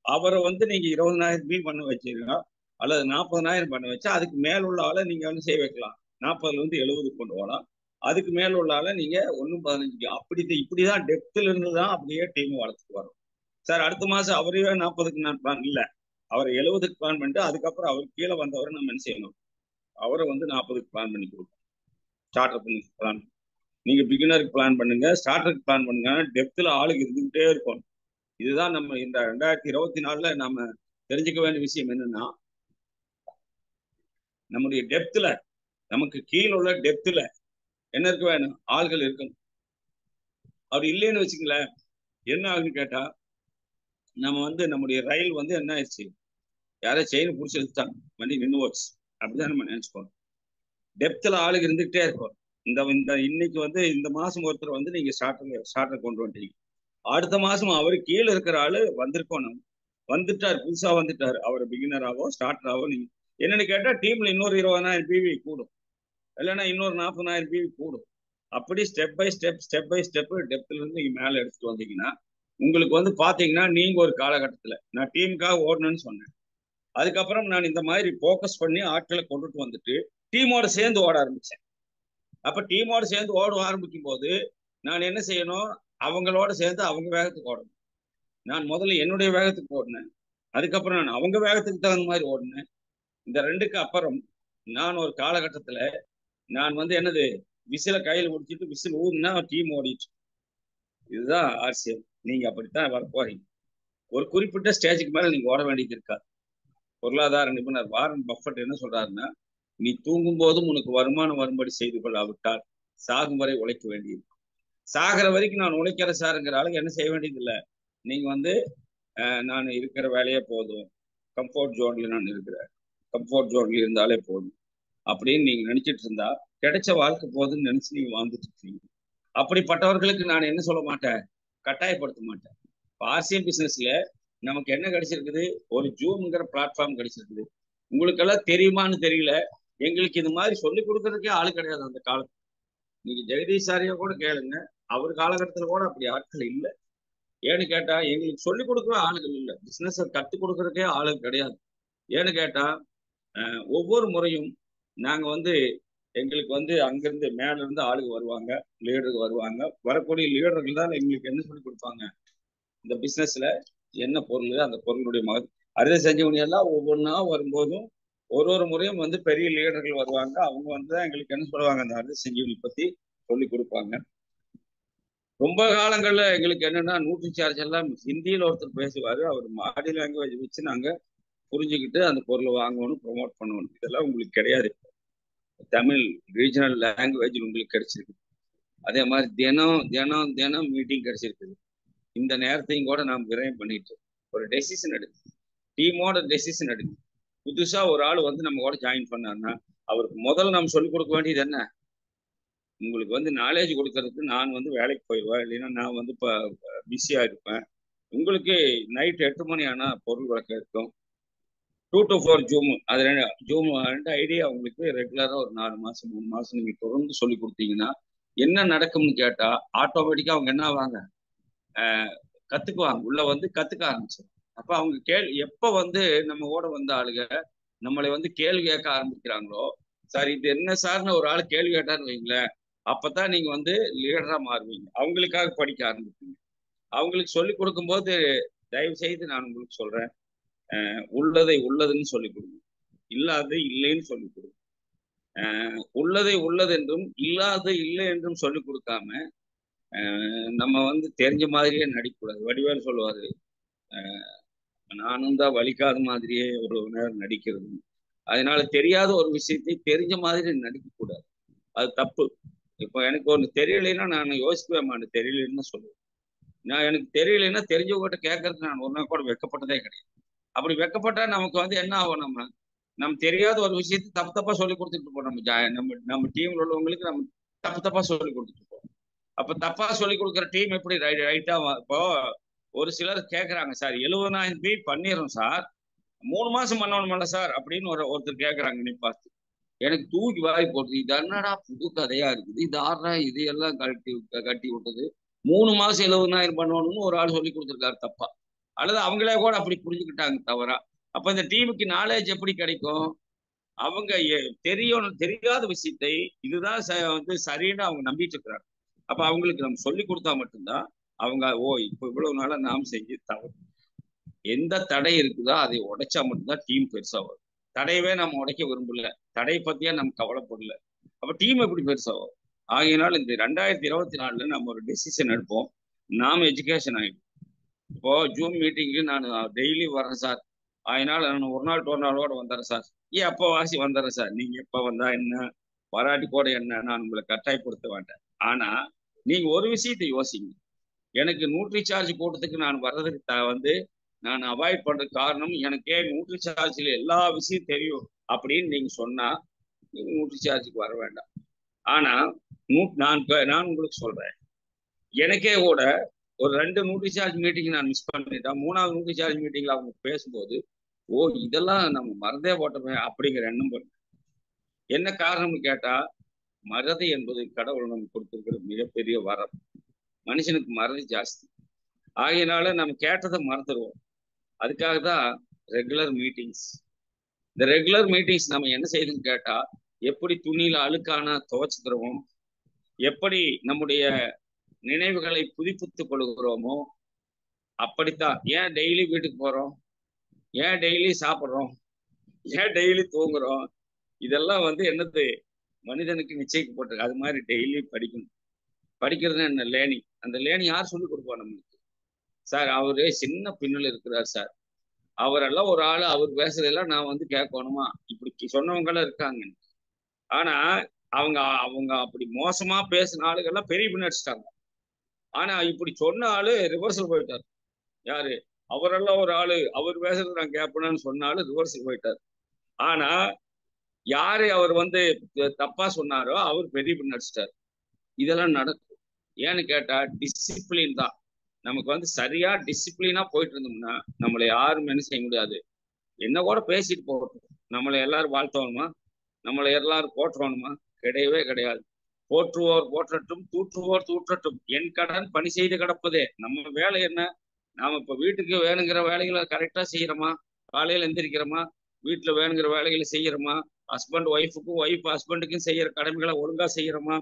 S2: அவரை வந்து நீங்க 20,000 பில் பண்ண வச்சிருக்கா அல்லது 40,000 பண்ண வச்சா அதுக்கு மேல உள்ள ஆளை நீங்க வந்து செய்ய வைக்கலாம். 40ல இருந்து 70 கொண்டு போகலாம். அதுக்கு மேல உள்ள ஆளை நீங்க 1-15 அப்படி இப்படிதான் டெப்த்ல இருந்து தான் அப்படியே டீம் வளர்த்துட்டு வரும். சார் அடுத்த மாசம் அவரே 40க்கு நான் பிளான் இல்ல, அவரை 70க்கு பிளான் பண்ணிட்டு அதுக்கப்புறம் அவருக்கு கீழே வந்தவரை நம்ம என்ன செய்யணும், அவரை வந்து 40க்கு பிளான் பண்ணி கொடுப்போம். ஸ்டார்டர் பண்ணி பிளான், நீங்க பிகினருக்கு பிளான் பண்ணுங்க, ஸ்டார்டருக்கு பிளான் பண்ணுங்க. டெப்த்ல ஆளுக்கு இருந்துகிட்டே இருக்கும். இதுதான் நம்ம இந்த 2024ல நாம தெரிஞ்சுக்க வேண்டிய விஷயம். என்னன்னா நம்முடைய டெப்த்ல, நமக்கு கீழே உள்ள டெப்த்ல என்ன இருக்க வேணும், ஆள்கள் இருக்கணும். அப்படி இல்லைன்னு வச்சுங்களேன் என்ன ஆகுன்னு கேட்டா, நம்ம வந்து நம்முடைய ரயில் வந்து என்ன ஆயிடுச்சு, யாரோ செயின் பிடிச்சி எடுத்துட்டாங்க, வண்டி நின்று போச்சு அப்படிதான் நம்ம நினைச்சுக்கோம். டெப்த்ல ஆளுக்கு இருந்துகிட்டே இருக்கும். இந்த இன்னைக்கு வந்து இந்த மாசம் ஒருத்தர் வந்து நீங்க ஸ்டார்டர் கொண்டு வந்துட்டீங்க, அடுத்த மாசம் அவரு கீழே இருக்கிற ஆளு வந்திருக்கணும், வந்துட்டார், புதுசா வந்துட்டாரு, அவர் பிகினராவோ ஸ்டார்டராவோ. நீங்க என்னன்னு கேட்டா டீம்ல இன்னொரு 20,000 பிவி கூடும், இல்லைன்னா இன்னொரு 40,000 பிவி கூடும். அப்படி ஸ்டெப் பை ஸ்டெப் டெப்த்ல இருந்து நீங்க மேல எடுத்துட்டு வந்தீங்கன்னா உங்களுக்கு வந்து பாத்தீங்கன்னா, நீங்க ஒரு காலகட்டத்துல நான் டீமுக்காக ஓடணும்னு சொன்னேன். அதுக்கப்புறம் நான் இந்த மாதிரி போக்கஸ் பண்ணி ஆட்களை கொண்டுட்டு வந்துட்டு டீமோட சேர்ந்து ஓட ஆரம்பிச்சேன். அப்ப டீமோட சேர்ந்து ஓட ஆரம்பிக்கும் போது நான் என்ன செய்யணும், அவங்களோட சேர்ந்து அவங்க வேகத்துக்கு ஓடணும். நான் முதல்ல என்னுடைய வேகத்துக்கு ஓடினேன், அதுக்கப்புறம் நான் அவங்க வேகத்துக்கு தகுந்த மாதிரி ஓடினேன். இந்த 2க்கு அப்புறம் நான் ஒரு காலகட்டத்துல நான் வந்து என்னது, விசில கையில் முடிச்சுட்டு விசில் ஊதுனா டீம் ஓடிட்டு. இதுதான் ஆர்சிஎம். நீங்க அப்படித்தான் வர போறீங்க. ஒரு குறிப்பிட்ட ஸ்டேஜுக்கு மேல நீங்க ஓட வேண்டியது இருக்காது. பொருளாதார நிபுணர் வாரன் பஃபட் என்ன சொல்றாருன்னா, நீ தூங்கும் போதும் உனக்கு வருமானம் வரும்படி செய்து கொள்ளாவிட்டால் சாகும் வரை உழைக்க வேண்டியது. சாகிற வரைக்கும் நான் உழைக்கிற சாருங்கிற ஆளுக்கு என்ன செய்ய வேண்டியது இல்லை. நீங்க வந்து நான் இருக்கிற வேலையே போதும், கம்ஃபர்ட் ஜோன்ல நான் இருக்கிறேன், கம்ஃபர்ட் ஜோன்ல இருந்தாலே போதும் அப்படின்னு நீங்க நினைச்சிட்டு இருந்தா கிடைச்ச வாழ்க்கை போதுன்னு நினைச்சு நீங்க வாழ்ந்துட்டு இருக்கீங்க. அப்படிப்பட்டவர்களுக்கு நான் என்ன சொல்ல மாட்டேன், கட்டாயப்படுத்த மாட்டேன். ஆர்சிஎம் பிசினஸ்ல நமக்கு என்ன கிடைச்சிருக்குது, ஒரு ஜூம்ங்கிற பிளாட்ஃபார்ம் கிடைச்சிருக்குது. உங்களுக்கெல்லாம் தெரியுமான்னு தெரியல, எங்களுக்கு இது மாதிரி சொல்லி கொடுக்கறதுக்கே ஆளு கிடையாது அந்த காலத்துல. நீங்க ஜெகதீஷ் சாரியா கூட கேளுங்க, அவர் காலகட்டத்துல கூட அப்படி ஆட்கள் இல்லை. ஏன்னு கேட்டா எங்களுக்கு சொல்லிக் கொடுக்கவே ஆளுகள் இல்லை, பிசினஸ் கற்றுக் கொடுக்கறதுக்கே ஆளுகள் கிடையாது. ஏன்னு கேட்டா ஒவ்வொரு முறையும் நாங்க வந்து எங்களுக்கு வந்து அங்கிருந்து மேல இருந்து ஆளுங்க வருவாங்க, லீடருக்கு வருவாங்க. வரக்கூடிய லீடர்கள் தான் எங்களுக்கு என்ன சொல்லி கொடுப்பாங்க, இந்த பிசினஸ்ல என்ன பொருள், அந்த பொருளுடைய அறுதை செஞ்சவங்க எல்லாம் ஒவ்வொன்றா வரும்போதும் ஒரு முறையும் வந்து பெரிய லீடர்கள் வருவாங்க. அவங்க வந்து எங்களுக்கு என்ன சொல்லுவாங்க, அந்த அறுதை செஞ்சவங்களை பத்தி சொல்லி கொடுப்பாங்க. ரொம்ப காலங்கள்ல எங்களுக்கு என்னன்னா நியூட்ரி சார்ஜ் எல்லாம் ஹிந்தியில ஒருத்தர் பேசுவாரு, அவர் பாடி லாங்குவேஜ் வச்சு நாங்க புரிஞ்சுக்கிட்டு அந்த பொருளை வாங்கணும், ப்ரொமோட் பண்ணணும். இதெல்லாம் உங்களுக்கு கிடையாது. தமிழ் ரீஜனல் லாங்குவேஜ் உங்களுக்கு கிடைச்சிருக்கு. அதே மாதிரி தினம் தினம் தினம் மீட்டிங் கிடைச்சிருக்குது. இந்த நேரத்தையும் கூட நாம் விரயம் பண்ணிட்டு ஒரு டெசிஷன் எடுக்கு, டீமோட டெசிஷன் எடுக்கு. புதுசா ஒரு ஆள் வந்து நம்ம கூட ஜாயின் பண்ணாருன்னா அவருக்கு முதல்ல நம்ம சொல்லிக் கொடுக்க வேண்டியது என்ன, உங்களுக்கு வந்து நாலேஜ் கொடுக்கறதுக்கு நான் வந்து வேலைக்கு போயிடுவேன், இல்லைன்னா நான் வந்து இப்போ பிஸியாக இருப்பேன். உங்களுக்கு நைட் 8 மணி ஆனால் பொருள் விளக்க இருக்கும். 2 to 4 ஜூம், அது ஜூம் 2 ஐடியா உங்களுக்கு ரெகுலராக ஒரு 4 மாதம் 3 மாதம் நீங்கள் தொடர்ந்து சொல்லி கொடுத்தீங்கன்னா என்ன நடக்கும்னு கேட்டால் ஆட்டோமேட்டிக்காக அவங்க என்ன ஆவாங்க, கற்றுக்குவாங்க, உள்ள வந்து கற்றுக்க ஆரம்பிச்சிடும். அப்போ அவங்க எப்போ வந்து நம்ம ஓட வந்த ஆளுங்க நம்மளை வந்து கேள்வி கேட்க ஆரம்பிக்கிறாங்களோ, சார் இது என்ன சார்னு ஒரு ஆள் கேள்வி கேட்டாருன்னு வைங்களேன், அப்பதான் நீங்க வந்து லீடரா மாறுவீங்க. அவங்களுக்காக படிக்க ஆரம்பிப்பீங்க. அவங்களுக்கு சொல்லி கொடுக்கும்போது தயவு செய்து நான் உங்களுக்கு சொல்றேன், உள்ளதை உள்ளதுன்னு சொல்லிக் கொடுங்க, இல்லாததை இல்லைன்னு சொல்லிக் கொடுங்க. உள்ளதை உள்ளது என்றும் இல்லாத இல்லை என்றும் சொல்லிக் கொடுக்காம நம்ம வந்து தெரிஞ்ச மாதிரியே நடிக்கக்கூடாது. வடிவேல் சொல்லுவாரு, நானும் தான் வலிக்காத மாதிரியே ஒரு நேரம் நடிக்கிறது. அதனால தெரியாத ஒரு விஷயத்தை தெரிஞ்ச மாதிரி நடிக்கக்கூடாது, அது தப்பு. இப்போ எனக்கு ஒன்று தெரியலைன்னா நான் யோசிக்கவே மாட்டேன், தெரியலன்னு சொல்லுவேன். நான் எனக்கு தெரியலைன்னா தெரிஞ்சவங்ககிட்ட கேட்கறதுக்கு நான் ஒரு நாள் கூட வெக்கப்பட்டதே கிடையாது. அப்படி வெக்கப்பட்டா நமக்கு வந்து என்ன ஆகும், நம்ம தெரியாத ஒரு விஷயத்தை தப்பு தப்பா சொல்லி கொடுத்துட்டு இருப்போம். நம்ம டீம்ல உள்ளவங்களுக்கு நம்ம தப்பு தப்பா சொல்லி கொடுத்துட்டு இருப்போம். அப்ப தப்பா சொல்லி கொடுக்குற டீம் எப்படி ரைட்டா? இப்போ ஒரு சிலர் கேட்கறாங்க, சார் 70,000 பண்ணிடுறோம் சார், 3 மாசம் பண்ணணும்ல சார் அப்படின்னு ஒருத்தர் கேட்கறாங்க. நீ பார்த்து எனக்கு தூக்கி வாரி போட்டு, இது என்னடா புது கதையா இருக்குது, இது ஆடுறா இது எல்லாம் கட்டி விட்டது, 3 மாசம் 70,000 பண்ணணும்னு ஒரு ஆள் சொல்லி கொடுத்துருக்காரு தப்பா, அல்லது அவங்களே கூட அப்படி புரிஞ்சுக்கிட்டாங்க தவறா. அப்ப இந்த டீமுக்கு நாலேஜ் எப்படி கிடைக்கும்? அவங்க தெரியாத விஷயத்தை இதுதான் வந்து சரின்னு அவங்க நம்பிட்டு இருக்கிறாங்க. அப்ப அவங்களுக்கு நம்ம சொல்லி கொடுத்தா மட்டும்தான் அவங்க இப்ப இவ்வளவு நாளா நாம் செஞ்சு தவறு, எந்த தடை இருக்குதோ அதை உடைச்சா மட்டும்தான் டீம் பெருசா வரும். தடையவே நம்ம உடைக்க விரும்பல, தடை பத்தியா நம்ம கவலைப்படல, அப்ப டீம் எப்படி பெருசா வரும்? ஆகையினால இந்த 2024 நம்ம ஒரு டெசிஷன் எடுப்போம். நாம எஜுகேஷன் ஆகிடும். இப்போ ஜூம் மீட்டிங்கு நான் டெய்லி வரேன் சார், அதனால நான் ஒரு நாளோட வந்துடுறேன் சார். அப்போ வாசி வந்துடுறேன் சார், நீங்க எப்ப வந்தா என்ன, வராட்டி கூட என்ன, நான் உங்களை கட்டாயப்படுத்த மாட்டேன். ஆனா நீங்க ஒரு விஷயத்தை யோசிங்க, எனக்கு நியூட்ரி சார்ஜ் போட்டதுக்கு நான் வர்றதுக்கு வந்து நான் அவாய்ட் பண்றதுக்கு காரணம், எனக்கே நியூட்ரி சார்ஜ்ல எல்லா விஷயம் தெரியும் அப்படின்னு நீங்க சொன்னா நீங்க நியூட்ரி சார்ஜுக்கு வர வேண்டாம். ஆனா நான் உங்களுக்கு சொல்றேன், எனக்கே கூட ஒரு 2 நியூட்ரி சார்ஜ் மீட்டிங் நான் மிஸ் பண்ணிட்டேன். 3வது நியூட்ரி சார்ஜ் மீட்டிங்ல அவங்க பேசும்போது இதெல்லாம் நம்ம மறந்தே போட்டோமே அப்படிங்கிற எண்ணம் பண்ணு. என்ன காரணம்னு கேட்டா, மறதி என்பது கடவுள் நமக்கு கொடுத்திருக்கிற மிகப்பெரிய வரம். மனுஷனுக்கு மறதி ஜாஸ்தி, ஆகையினால நம்ம கேட்டதை மறந்துடுவோம். அதுக்காக தான் ரெகுலர் மீட்டிங்ஸ். இந்த ரெகுலர் மீட்டிங்ஸ் நம்ம என்ன செய்யுதுன்னு கேட்டா, எப்படி துணியில அழுக்கான துவைச்சுக்கிறோமோ, எப்படி நம்முடைய நினைவுகளை புதுப்பித்துக் கொள்கிறோமோ அப்படித்தான். ஏன் டெய்லி வீட்டுக்கு போறோம், ஏன் டெய்லி சாப்பிட்றோம், ஏன் டெய்லி தூங்குறோம், இதெல்லாம் வந்து என்னது, மனிதனுக்கு நிச்சயிக்கப்பட்டிருக்கு. அது மாதிரி டெய்லி படிக்கணும். படிக்கிறது என்ன, லேர்னிங். அந்த லேர்னிங் யார் சொல்லிக் கொடுப்பா நம்மளுக்கு? சார் அவரு சின்ன பின்னல் இருக்கிறார் சார், அவரெல்லாம் ஒரு ஆளு, அவர் பேசுறதெல்லாம் நான் வந்து கேட்கணுமா, இப்படி சொன்னவங்களும் இருக்காங்க. ஆனா அவங்க அவங்க அப்படி மோசமா பேசின ஆளுகள்லாம் பெரிய பின் அடிச்சிட்டாங்க. ஆனா இப்படி சொன்ன ஆளு ரிவர்சல் போயிட்டார். யாரு? அவரெல்லாம் ஒரு ஆளு, அவர் பேசுறது நான் கேட்பேன்னு சொன்ன ஆளு ரிவர்சல் போயிட்டார். ஆனா யாரு அவர் வந்து தப்பா சொன்னாரோ அவர் பெரிய பின் அடிச்சிட்டார். இதெல்லாம் நடக்கும். ஏன்னு கேட்டா டிசிப்ளின் தான். நமக்கு வந்து சரியா டிசிப்ளினா போயிட்டு இருந்தோம்னா நம்மளை யாரும் என்ன செய்ய முடியாது. என்ன கூட பேசிட்டு போகட்டும், நம்மளை எல்லாரும் வாழ்த்தணுமா, நம்மளை எல்லாரும் போற்றணுமா? கிடையவே கிடையாது. போற்றுவோர் போற்றட்டும், தூற்றுவோர் தூற்றட்டும், என் கடன் பணி செய்து கிடப்பதே. நம்ம வேலை என்ன? நாம இப்ப வீட்டுக்கு வேணுங்கிற வேலைகளை கரெக்டா செய்யறோமா? காலையில எந்திரிக்கிறோமா? வீட்டுல வேணுங்கிற வேலைகளை செய்யறோமா? ஹஸ்பண்ட் ஒய்ஃபுக்கும், ஒய்ஃப் ஹஸ்பண்டுக்கும் செய்யற கடமைகளை ஒழுங்கா செய்யறோமா?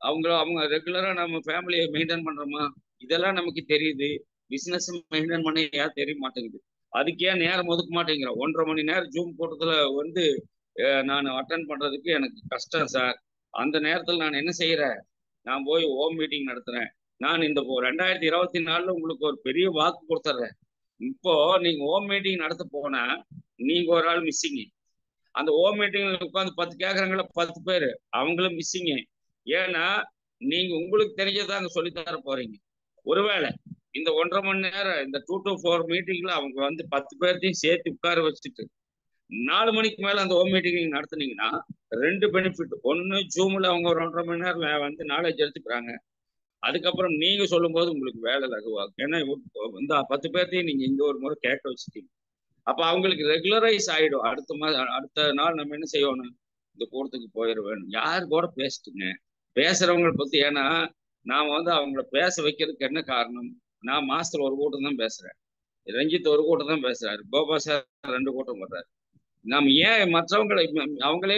S2: அவங்க ரெகுலரா நம்ம ஃபேமிலியை மெயின்டைன் பண்றோமா? இதெல்லாம் நமக்கு தெரியுது. பிசினஸ் மெயின்டைன் பண்ண ஏன் தெரிய மாட்டேங்குது. அதுக்கே நேரம் ஒதுக்க மாட்டேங்கிறோம். 1.5 மணி நேரம் ஜூம் கூட்டத்துல வந்து நான் அட்டன் பண்றதுக்கு எனக்கு கஷ்டம் சார். அந்த நேரத்தில் நான் என்ன செய்யறேன்? நான் போய் ஹோம் மீட்டிங் நடத்துறேன். நான் இந்த 2024 உங்களுக்கு ஒரு பெரிய வாக்கு கொடுத்துட்றேன். இப்போ நீங்க ஹோம் மீட்டிங் நடத்த போனா நீங்க ஒரு ஆள் மிஸ்ஸிங். அந்த ஹோம் மீட்டிங்ல உட்காந்து 10 கேட்கறாங்கள 10 பேர் அவங்களும் மிஸ்ஸிங். ஏன்னா நீங்க உங்களுக்கு தெரிஞ்சதை அங்க சொல்லித்தர போறீங்க. ஒருவேளை இந்த 1.5 மணி நேரம் இந்த 2 to 4 மீட்டிங்ல அவங்க வந்து 10 பேர்த்தையும் சேர்த்து உட்கார வச்சுட்டு 4 மணிக்கு மேல அந்த ஹோம் மீட்டிங் நடத்துனீங்கன்னா 2 பெனிஃபிட். ஒன்னு, ஜூம்ல அவங்க ஒரு 1.5 மணி நேரம் வந்து நாலேஜ் எடுத்துக்கிறாங்க. அதுக்கப்புறம் நீங்க சொல்லும் போது உங்களுக்கு வேலை லகுவாகும். ஏன்னா இந்த 10 பேர்த்தையும் நீங்க இங்க ஒரு முறை கேட்க வச்சுட்டீங்க. அப்ப அவங்களுக்கு ரெகுலரைஸ் ஆயிடும். அடுத்த நாள் நம்ம என்ன செய்யணும்? இந்த கூட்டத்துக்கு போயிட வேணும். யாரு கூட பேசிட்டுங்க பேசுறவங்களை பத்தி. ஏன்னா நாம வந்து அவங்கள பேச வைக்கிறதுக்கு என்ன காரணம்? நான் மாசத்துல ஒரு கூட்டம் தான் பேசுறேன். ரஞ்சித் ஒரு கூட்டம் தான் பேசுறாரு. கோபா சார் 2 கூட்டம் பண்றாரு. நம்ம ஏன் மற்றவங்களை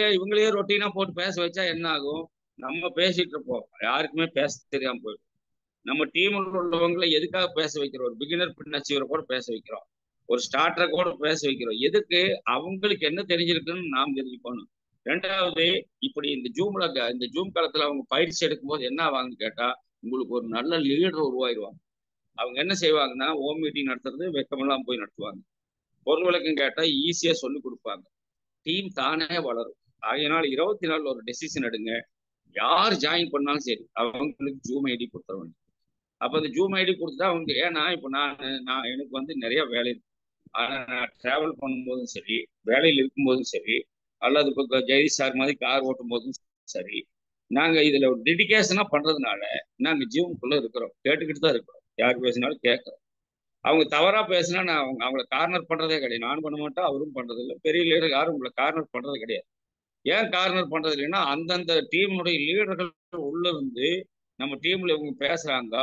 S2: இவங்களையே ரொட்டீனா போட்டு பேச வச்சா என்ன ஆகும்? நம்ம பேசிட்டு இருப்போம், யாருக்குமே பேச தெரியாம போயிடும். நம்ம டீம்ல உள்ளவங்களை எதுக்காக பேச வைக்கிறோம்? ஒரு பிகினர் பின் அச்சீவரை கூட பேச வைக்கிறோம், ஒரு ஸ்டார்டரை கூட பேச வைக்கிறோம். எதுக்கு? அவங்களுக்கு என்ன தெரிஞ்சிருக்குன்னு நாம் தெரிஞ்சுக்கணும். 2வது, இப்படி இந்த ஜூம் காலத்துல அவங்க பயிற்சி எடுக்கும் போது என்ன ஆவாங்கன்னு கேட்டா, உங்களுக்கு ஒரு நல்ல லீடர் உருவாயிருவாங்க. அவங்க என்ன செய்வாங்கன்னா, ஹோம் மீட்டிங் நடத்துறது வெக்கமெல்லாம் போய் நடத்துவாங்க. பொருள் விளக்கம் கேட்டா ஈஸியா சொல்லி கொடுப்பாங்க. டீம் தானே வளரும். ஆகையினால 24 ஒரு டெசிஷன் எடுங்க. யார் ஜாயின் பண்ணாலும் சரி அவங்களுக்கு ஜூம் ஐடி கொடுத்துட வேண்டும். அப்ப அந்த ஜூம் ஐடி கொடுத்துட்டா அவங்க, ஏன்னா இப்ப நான் எனக்கு வந்து நிறைய வேலை இருக்கு. ஆனா நான் டிராவல் பண்ணும்போதும் சரி, வேலையில் இருக்கும்போதும் சரி, அல்லது இப்போ ஜெயதீஷ் சார் மாதிரி கார் ஓட்டும் போதும் சரி, நாங்க இதுல ஒரு டெடிகேஷனா பண்றதுனால நாங்க ஜீவனுக்குள்ள இருக்கிறோம். கேட்டுக்கிட்டு தான் இருக்கிறோம். யார் பேசினாலும் கேட்கறோம். அவங்க தவறா பேசினா நான் அவங்கள கார்னர் பண்றதே கிடையாது. நானும் பண்ண மாட்டேன், அவரும் பண்றது இல்லை. பெரிய லீடர் யாரும் உங்களை கார்னர் பண்றது கிடையாது. ஏன் கார்னர் பண்றது இல்லைன்னா, அந்தந்த டீமுடைய லீடர்கள் உள்ள இருந்து நம்ம டீம்ல இவங்க பேசுறாங்க,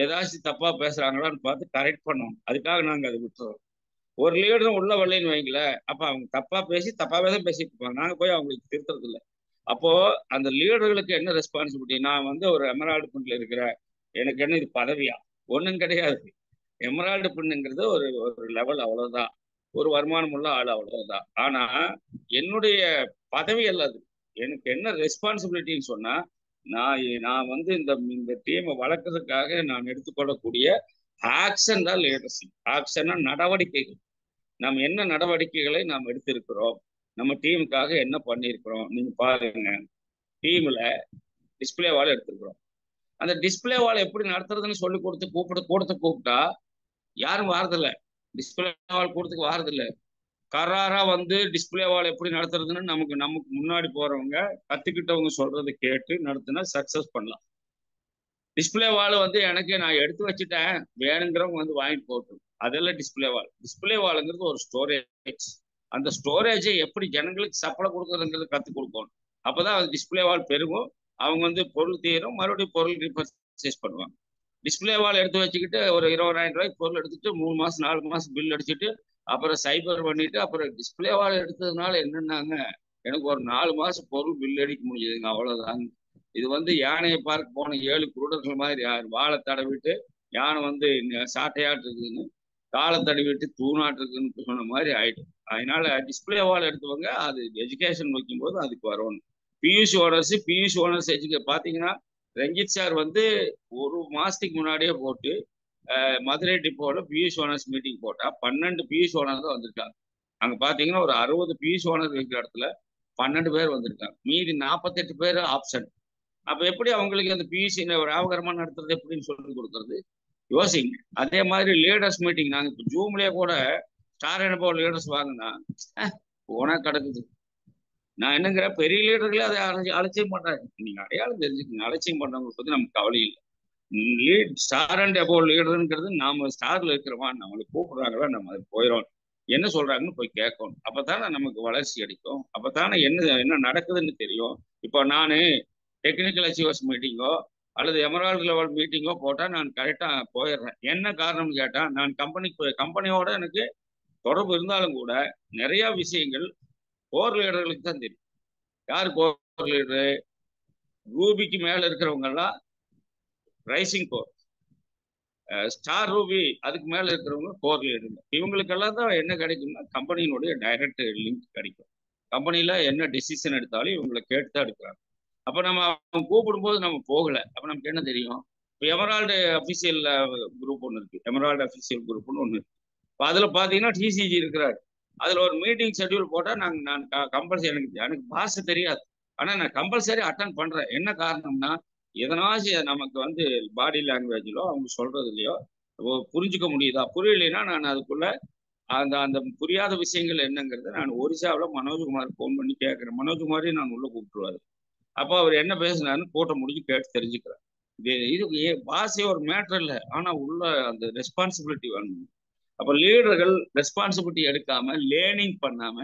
S2: ஏதாச்சும் தப்பா பேசுறாங்களான்னு பார்த்து கரெக்ட் பண்ணணும். அதுக்காக நாங்க அதை விட்டுறோம். ஒரு லீடரும் உள்ள வரலைன்னு வைங்களேன், அப்ப அவங்க தப்பா பேசி தப்பாவே தான் பேசிட்டு இருப்பாங்க. நாங்க போய் அவங்களுக்கு திருத்துறது இல்லை. அப்போ அந்த லீடர்களுக்கு என்ன ரெஸ்பான்சிபிலிட்டி? நான் வந்து ஒரு எமரால்டு பின்ல இருக்கிற, எனக்கு என்ன இது பதவியா? ஒன்றும் கிடையாது. எமரால்டு பின்னுங்கிறது ஒரு ஒரு லெவல், அவ்வளவுதான். ஒரு வருமானம் உள்ள ஆள், அவ்வளவுதான். ஆனா என்னுடைய பதவி அல்லது எனக்கு என்ன ரெஸ்பான்சிபிலிட்டின்னு சொன்னா, நான் வந்து இந்த டீமை வளர்க்கறதுக்காக நான் எடுத்துக்கொள்ளக்கூடிய ஆக்ஷன் தான் லீடர்ஷிப். ஆக்ஷன்னா நடவடிக்கைகள். நாம் என்ன நடவடிக்கைகளை நாம் எடுத்திருக்கிறோம், நம்ம டீமுக்காக என்ன பண்ணியிருக்கிறோம். நீங்க பாருங்க, டீம்ல டிஸ்பிளே வால் எடுத்திருக்கிறோம். அந்த டிஸ்பிளே வால் எப்படி நடத்துறதுன்னு சொல்லி கொடுத்து கூப்பிட்டா யாரும் வாரதில்ல. டிஸ்பிளே வால் கூடத்துக்கு வாரதில்லை. கராரா வந்து டிஸ்பிளே வால் எப்படி நடத்துறதுன்னு நமக்கு முன்னாடி போறவங்க கத்துக்கிட்டவங்க சொல்றதை கேட்டு நடத்தினா சக்சஸ் பண்ணலாம். டிஸ்பிளே வால் வந்து எனக்கு நான் எடுத்து வச்சுட்டேன், வேணுங்கிறவங்க வந்து வாங்கிட்டு போட்டும், அதெல்லாம் டிஸ்பிளே வால். டிஸ்பிளே வாலுங்கிறது ஒரு ஸ்டோரேஜ். அந்த ஸ்டோரேஜை எப்படி ஜனங்களுக்கு சப்ளை கொடுக்குறதுங்கிறது கற்றுக் கொடுக்கணும். அப்போதான் அது டிஸ்பிளே வால் பெருகும். அவங்க வந்து பொருள் தீரும், மறுபடியும் பொருள் ரீபர்ச்சேஸ் பண்ணுவாங்க. டிஸ்பிளே வால் எடுத்து வச்சுக்கிட்டு ஒரு 20,000 ரூபாய்க்கு பொருள் எடுத்துட்டு 3 மாசம் 4 மாசம் பில் அடிச்சுட்டு அப்புறம் சைபர் பண்ணிட்டு அப்புறம் டிஸ்பிளே வால் எடுத்ததுனால என்னன்னாங்க, எனக்கு ஒரு 4 மாசம் பொருள் பில் அடிக்க முடியுதுங்க, அவ்வளவுதாங்க. இது வந்து யானையை பார்க்க போன 7 குருடர்கள் மாதிரி வாழை தடவிட்டு யானை வந்து சாட்டையாட்டு இருக்குதுன்னு, காலை தடவிட்டு தூணாட்டு இருக்குன்னு சொன்ன மாதிரி ஆயிடும். அதனால டிஸ்பிளே வால் எடுத்தவங்க அது எஜுகேஷன் வைக்கும்போது அதுக்கு வரணும். பியூசி ஓனர்ஸ் பாத்தீங்கன்னா, ரஞ்சித் சார் வந்து ஒரு மாசத்துக்கு முன்னாடியே போட்டு மதுரை டிப்போல பியூசி ஓனர்ஸ் மீட்டிங் போட்டா 12 பியூசி ஓனர் தான் வந்திருக்காங்க. அங்க பாத்தீங்கன்னா ஒரு 60 பியூசி ஓனர் இருக்கிற இடத்துல 12 பேர் வந்திருக்காங்க, மீதி 48 பேர் ஆப்ஷன். அப்ப எப்படி அவங்களுக்கு அந்த பியூசி வியாபாரமா நடத்துறது எப்படின்னு சொல்லி கொடுக்கறது? யோசிங்க. அதே மாதிரி லீடர்ஸ் மீட்டிங் நாங்க இப்போ ஜூம்லயே கூட ஸ்டார் அண்ட் பவர் லீடர்ஸ் வாங்கினா போனா கிடக்குது. நான் என்னங்கிற, பெரிய லீடர்களே அதை அலட்சியம் பண்றாங்க. நீங்க அடையாளம் தெரிஞ்சுக்கங்க, அலட்சியம் பண்றவங்களை பத்தி நமக்கு கவலை இல்லை. ஸ்டார் அண்ட் அபோவ் லீடருங்கிறது நாம ஸ்டார்ல இருக்கிறோமா, நம்மளை கூப்பிடுறாங்களா, நம்ம அது போயிடும், என்ன சொல்றாங்கன்னு போய் கேட்கணும். அப்பதானே நமக்கு வளர்ச்சி அடிக்கும். அப்பதானே என்ன நடக்குதுன்னு தெரியும். இப்போ நானு டெக்னிக்கல் அச்சீவர்ஸ் மீட்டிங்கோ அல்லது எமரால்டு லெவல் மீட்டிங்கோ போட்டால் நான் கரெக்டாக போயிடுறேன். என்ன காரணம்னு கேட்டால், நான் கம்பெனியோட எனக்கு தொடர்பு இருந்தாலும் கூட நிறைய விஷயங்கள் கோர் லீடர்களுக்கு தான் தெரியும். யார் கோர் லீடரு? ரூபிக்கு மேலே இருக்கிறவங்க எல்லாம் ரைசிங் கோர், ஸ்டார் ரூபி அதுக்கு மேலே இருக்கிறவங்க கோர் லீடருங்க. இவங்களுக்கெல்லாம் தான் என்ன கிடைக்கும்னா கம்பெனியினுடைய டைரக்ட் லிங்க் கிடைக்கும். கம்பெனியில் என்ன டெசிஷன் எடுத்தாலும் இவங்களை கேட்டு தான் எடுக்கிறாங்க. அப்போ நம்ம அவங்க கூப்பிடும்போது நம்ம போகலை, அப்போ நமக்கு என்ன தெரியும்? இப்போ எமரால்டு அஃபிஷியல் குரூப் ஒன்று இருக்குது, எமரால்டு அஃபிஷியல் குரூப்னு ஒன்று இருக்குது. இப்போ அதில் பார்த்தீங்கன்னா டிசிஜி இருக்கிறார். அதில் ஒரு மீட்டிங் ஷெட்யூல் போட்டால் நான் கம்பல்சரி எனக்கு பாஷை தெரியாது, ஆனால் நான் கம்பல்சரி அட்டன் பண்ணுறேன். என்ன காரணம்னா எதனாச்சும் நமக்கு வந்து பாடி லாங்குவேஜ்லோ அவங்க சொல்றதுலையோ புரிஞ்சுக்க முடியுதா, புரியலைன்னா நான் அதுக்குள்ள அந்த அந்த புரியாத விஷயங்கள் என்னங்கிறத நான் ஒரிசாவில் மனோஜ்குமார் ஃபோன் பண்ணி கேட்குறேன். மனோஜ்குமாரையும் நான் உள்ள கூப்பிட்டுருவாரு. அப்போ அவர் என்ன பேசினாருன்னு கூட்டம் முடிஞ்சு கேட்டு தெரிஞ்சுக்கிறேன். இது பாஷையே ஒரு மேட்டர் இல்லை, ஆனால் உள்ள அந்த ரெஸ்பான்சிபிலிட்டி வேணும். அப்போ லீடர்கள் ரெஸ்பான்சிபிலிட்டி எடுக்காம லேர்னிங் பண்ணாம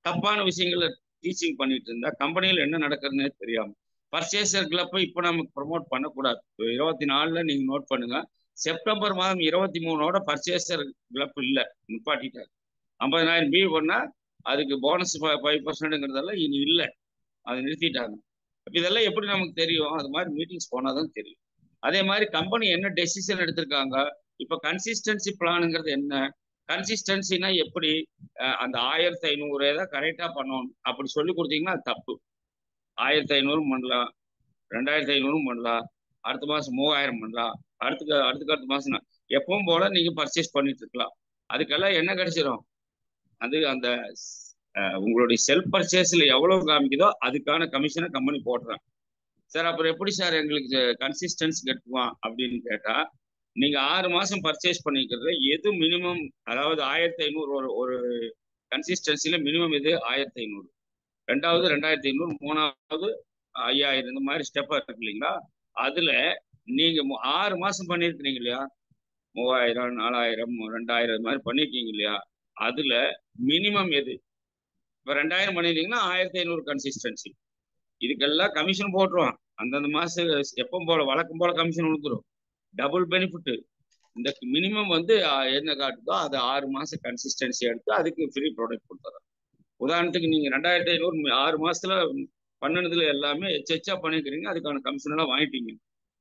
S2: தப்பான விஷயங்களை டீச்சிங் பண்ணிட்டு இருந்தா கம்பெனியில் என்ன நடக்குதுன்னே தெரியாம பர்ச்சேசர் கிளப்பை இப்போ நமக்கு ப்ரொமோட் பண்ணக்கூடாது. 24 நீங்க நோட் பண்ணுங்க, செப்டம்பர் மாதம் 23 பர்ச்சேசர் கிளப் இல்லை, நிப்பாட்டிட்டாரு. 50,000 பி பண்ணா அதுக்கு போனஸ் 5%ங்கிறதெல்லாம் இனி இல்லை, அதை நிறுத்திட்டாங்க. இதெல்லாம் எப்படி நமக்கு தெரியும்? அது மாதிரி மீட்டிங்ஸ் போனாதான் தெரியும். அதே மாதிரி கம்பெனி என்ன டெசிஷன் எடுத்திருக்காங்க. இப்போ கன்சிஸ்டன்சி பிளானுங்கிறது என்ன? கன்சிஸ்டன்சினா எப்படி? அந்த 1500 தான் கரெக்டா பண்ணணும் அப்படி சொல்லி கொடுத்தீங்கன்னா அது தப்பு. 1500 பண்ணலாம், 2500 பண்ணலாம், அடுத்த மாசம் 3000 பண்ணலாம், அடுத்த மாசம் எப்பவும் போல நீங்க பர்ச்சேஸ் பண்ணிட்டு இருக்கலாம். அதுக்கெல்லாம் என்ன கிடைச்சிடும்? அது அந்த உங்களுடைய செல்ஃப் பர்ச்சேஸ்ல எவ்வளவு காமிக்குதோ அதுக்கான கமிஷனை கம்பெனி போடுறாங்க. சார் அப்புறம் எப்படி சார் எங்களுக்கு கன்சிஸ்டன்சி கட்டுவான் அப்படின்னு கேட்டா, நீங்க 6 மாசம் பர்ச்சேஸ் பண்ணிக்கிறது எது மினிமம், அதாவது 1500 ஒரு கன்சிஸ்டன்சில மினிமம் எது 1500, ரெண்டாவது 2500, மூணாவது 5000, இந்த மாதிரி ஸ்டெப்பா இருக்கு இல்லைங்களா? அதுல நீங்க 6 மாசம் பண்ணிருக்கீங்க இல்லையா, 3000, 4000, 2000 இது மாதிரி பண்ணிருக்கீங்க இல்லையா, அதுல மினிமம் எது? இப்ப 2000 பண்ணிருந்தீங்கன்னா 1500 கன்சிஸ்டன்சி. இதுக்கெல்லாம் கமிஷன் போட்டுருவான். அந்தந்த மாசம் எப்பவும் போல வழக்கம் போல கமிஷன் விழுந்துரும். Double benefit. இந்த மினிமம் வந்து என்ன காட்டுதோ அது 6 மாசம் கன்சிஸ்டன்சி எடுத்து அதுக்கு ஃப்ரீ ப்ராடக்ட் கொடுத்துறோம். உதாரணத்துக்கு நீங்க 2500 6 மாசத்துல பண்ணதுல எல்லாமே எச்சா பண்ணிக்கிறீங்க, அதுக்கான கமிஷன் எல்லாம் வாங்கிட்டீங்க.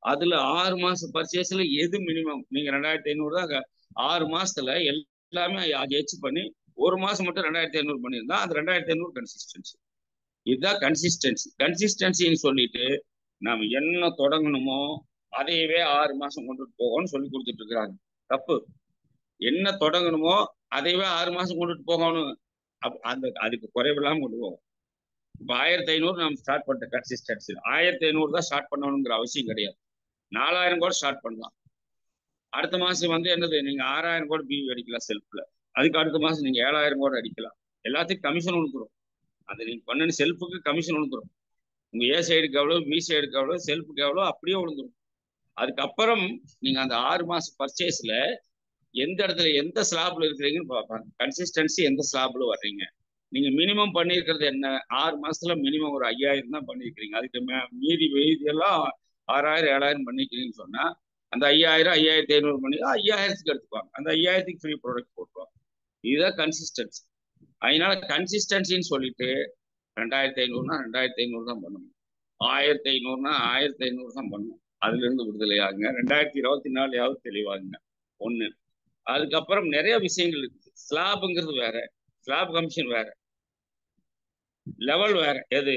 S2: அதுல 6 மாசம் பர்ச்சேஸ்ல எது மினிமம்? நீங்க 2500 தான் 6 மாசத்துல எல்லாமே எச் பண்ணி ஒரு மாசம் மட்டும் 2500 பண்ணியிருந்தா அது 2500 கன்சிஸ்டன்சி. இதுதான் கன்சிஸ்டன்சி. கன்சிஸ்டன்சின்னு சொல்லிட்டு நாம என்ன தொடங்கணுமோ அதையவே 6 மாசம் கொண்டுட்டு போகணும்னு சொல்லி கொடுத்துட்டு இருக்கிறாங்க. தப்பு. என்ன தொடங்கணுமோ அதையவே 6 மாசம் கொண்டுட்டு போகணும். அதுக்கு குறைவில்லாம கொண்டு போகும். இப்போ 1500 நம்ம ஸ்டார்ட் பண்ணிட்ட கன்சிஸ்டன்சி 1500 தான் ஸ்டார்ட் பண்ணணுங்கிற அவசியம் கிடையாது. 4000 கூட ஸ்டார்ட் பண்ணலாம். அடுத்த மாசம் வந்து என்னது, நீங்க 6000 கூட பிவி அடிக்கலாம் செல்ஃப்ல. அதுக்கு அடுத்த மாசம் நீங்க 7000 கூட அடிக்கலாம். எல்லாத்துக்கும் கமிஷன் உழுந்துரும். அது நீங்க பண்ணு செல்ஃபுக்கு கமிஷன் உழுந்துரும். உங்க ஏ சைடுக்கு எவ்வளோ, பி சைடுக்கு எவ்வளோ, செல்ஃபுக்கு எவ்வளோ அப்படியே விழுந்துரும். அதுக்கப்புறம் நீங்க அந்த 6 மாசம் பர்ச்சேஸ்ல எந்த இடத்துல எந்த ஸ்லாப்ல இருக்கிறீங்கன்னு பார்ப்பாங்க. கன்சிஸ்டன்சி எந்த ஸ்லாப்ல வர்றீங்க. நீங்க மினிமம் பண்ணிருக்கிறது என்ன? 6 மாசத்துல மினிமம் ஒரு 5000 தான் பண்ணிருக்கிறீங்க. அதுக்கு மீதி எல்லாம் 6000 7000 பண்ணிக்கிறீங்கன்னு சொன்னா அந்த 5000 5500 பண்ணி 5000க்கு எடுத்துப்பாங்க. அந்த 5000க்கு ஃப்ரீ ப்ராடக்ட் போட்டுருவாங்க. இதுதான் கன்சிஸ்டன்சி. அதனால கன்சிஸ்டன்சின்னு சொல்லிட்டு 2500னா 2500 தான் பண்ணணும், 1500னா 1500 தான் பண்ணணும். அதுல இருந்து விடுதலையாகுங்க. 2024 தெளிவாகுங்க. ஒண்ணு. அதுக்கப்புறம் நிறைய விஷயங்கள் இருக்குது. ஸ்லாப்ங்கிறது வேற, ஸ்லாப் கமிஷன் வேற, லெவல் வேற, எது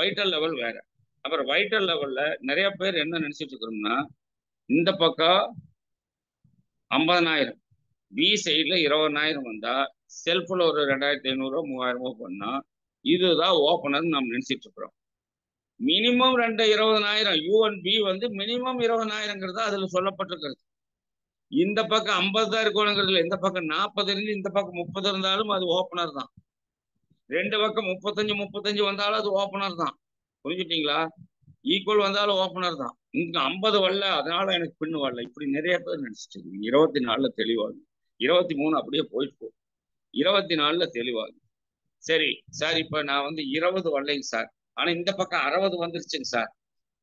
S2: வைட்டல் லெவல் வேற. அப்புறம் வைட்டல் லெவல்ல நிறைய பேர் என்ன நினைச்சிட்டு இருக்கிறோம்னா, இந்த பக்கம் 50,000 பி சைட்ல 20,000 வந்தா செல்ஃப்ல ஒரு 2500 3000 பண்ணா இதுதான் ஓப்பனர் நம்ம நினைச்சிட்டு இருக்கிறோம். மினிமம் 20,000 யூஎன்பி வந்து மினிமம் 20,000ங்கிறது அதுல சொல்லப்பட்டிருக்கிறது. இந்த பக்கம் 50 தான் இருக்கணுங்கிறதுல இந்த பக்கம் 40 இருந்து இந்த பக்கம் 30 இருந்தாலும் அது ஓப்பனர் தான். ரெண்டு பக்கம் 35 வந்தாலும் அது ஓப்பனர் தான். புரிஞ்சுட்டீங்களா? ஈக்குவல் வந்தாலும் ஓப்பனர் தான். இங்க 50 வரல, அதனால எனக்கு பின்னு வரல. இப்படி நிறைய பேர் நினைச்சிட்டு இருக்கீங்க. 24 தெளிவாகும், 23 அப்படியே போயிட்டு போகும், 24 தெளிவாகும். சரி சார், இப்ப நான் வந்து 20 வரலைங்க சார், ஆனா இந்த பக்கம் 60 வந்துருச்சுங்க சார்.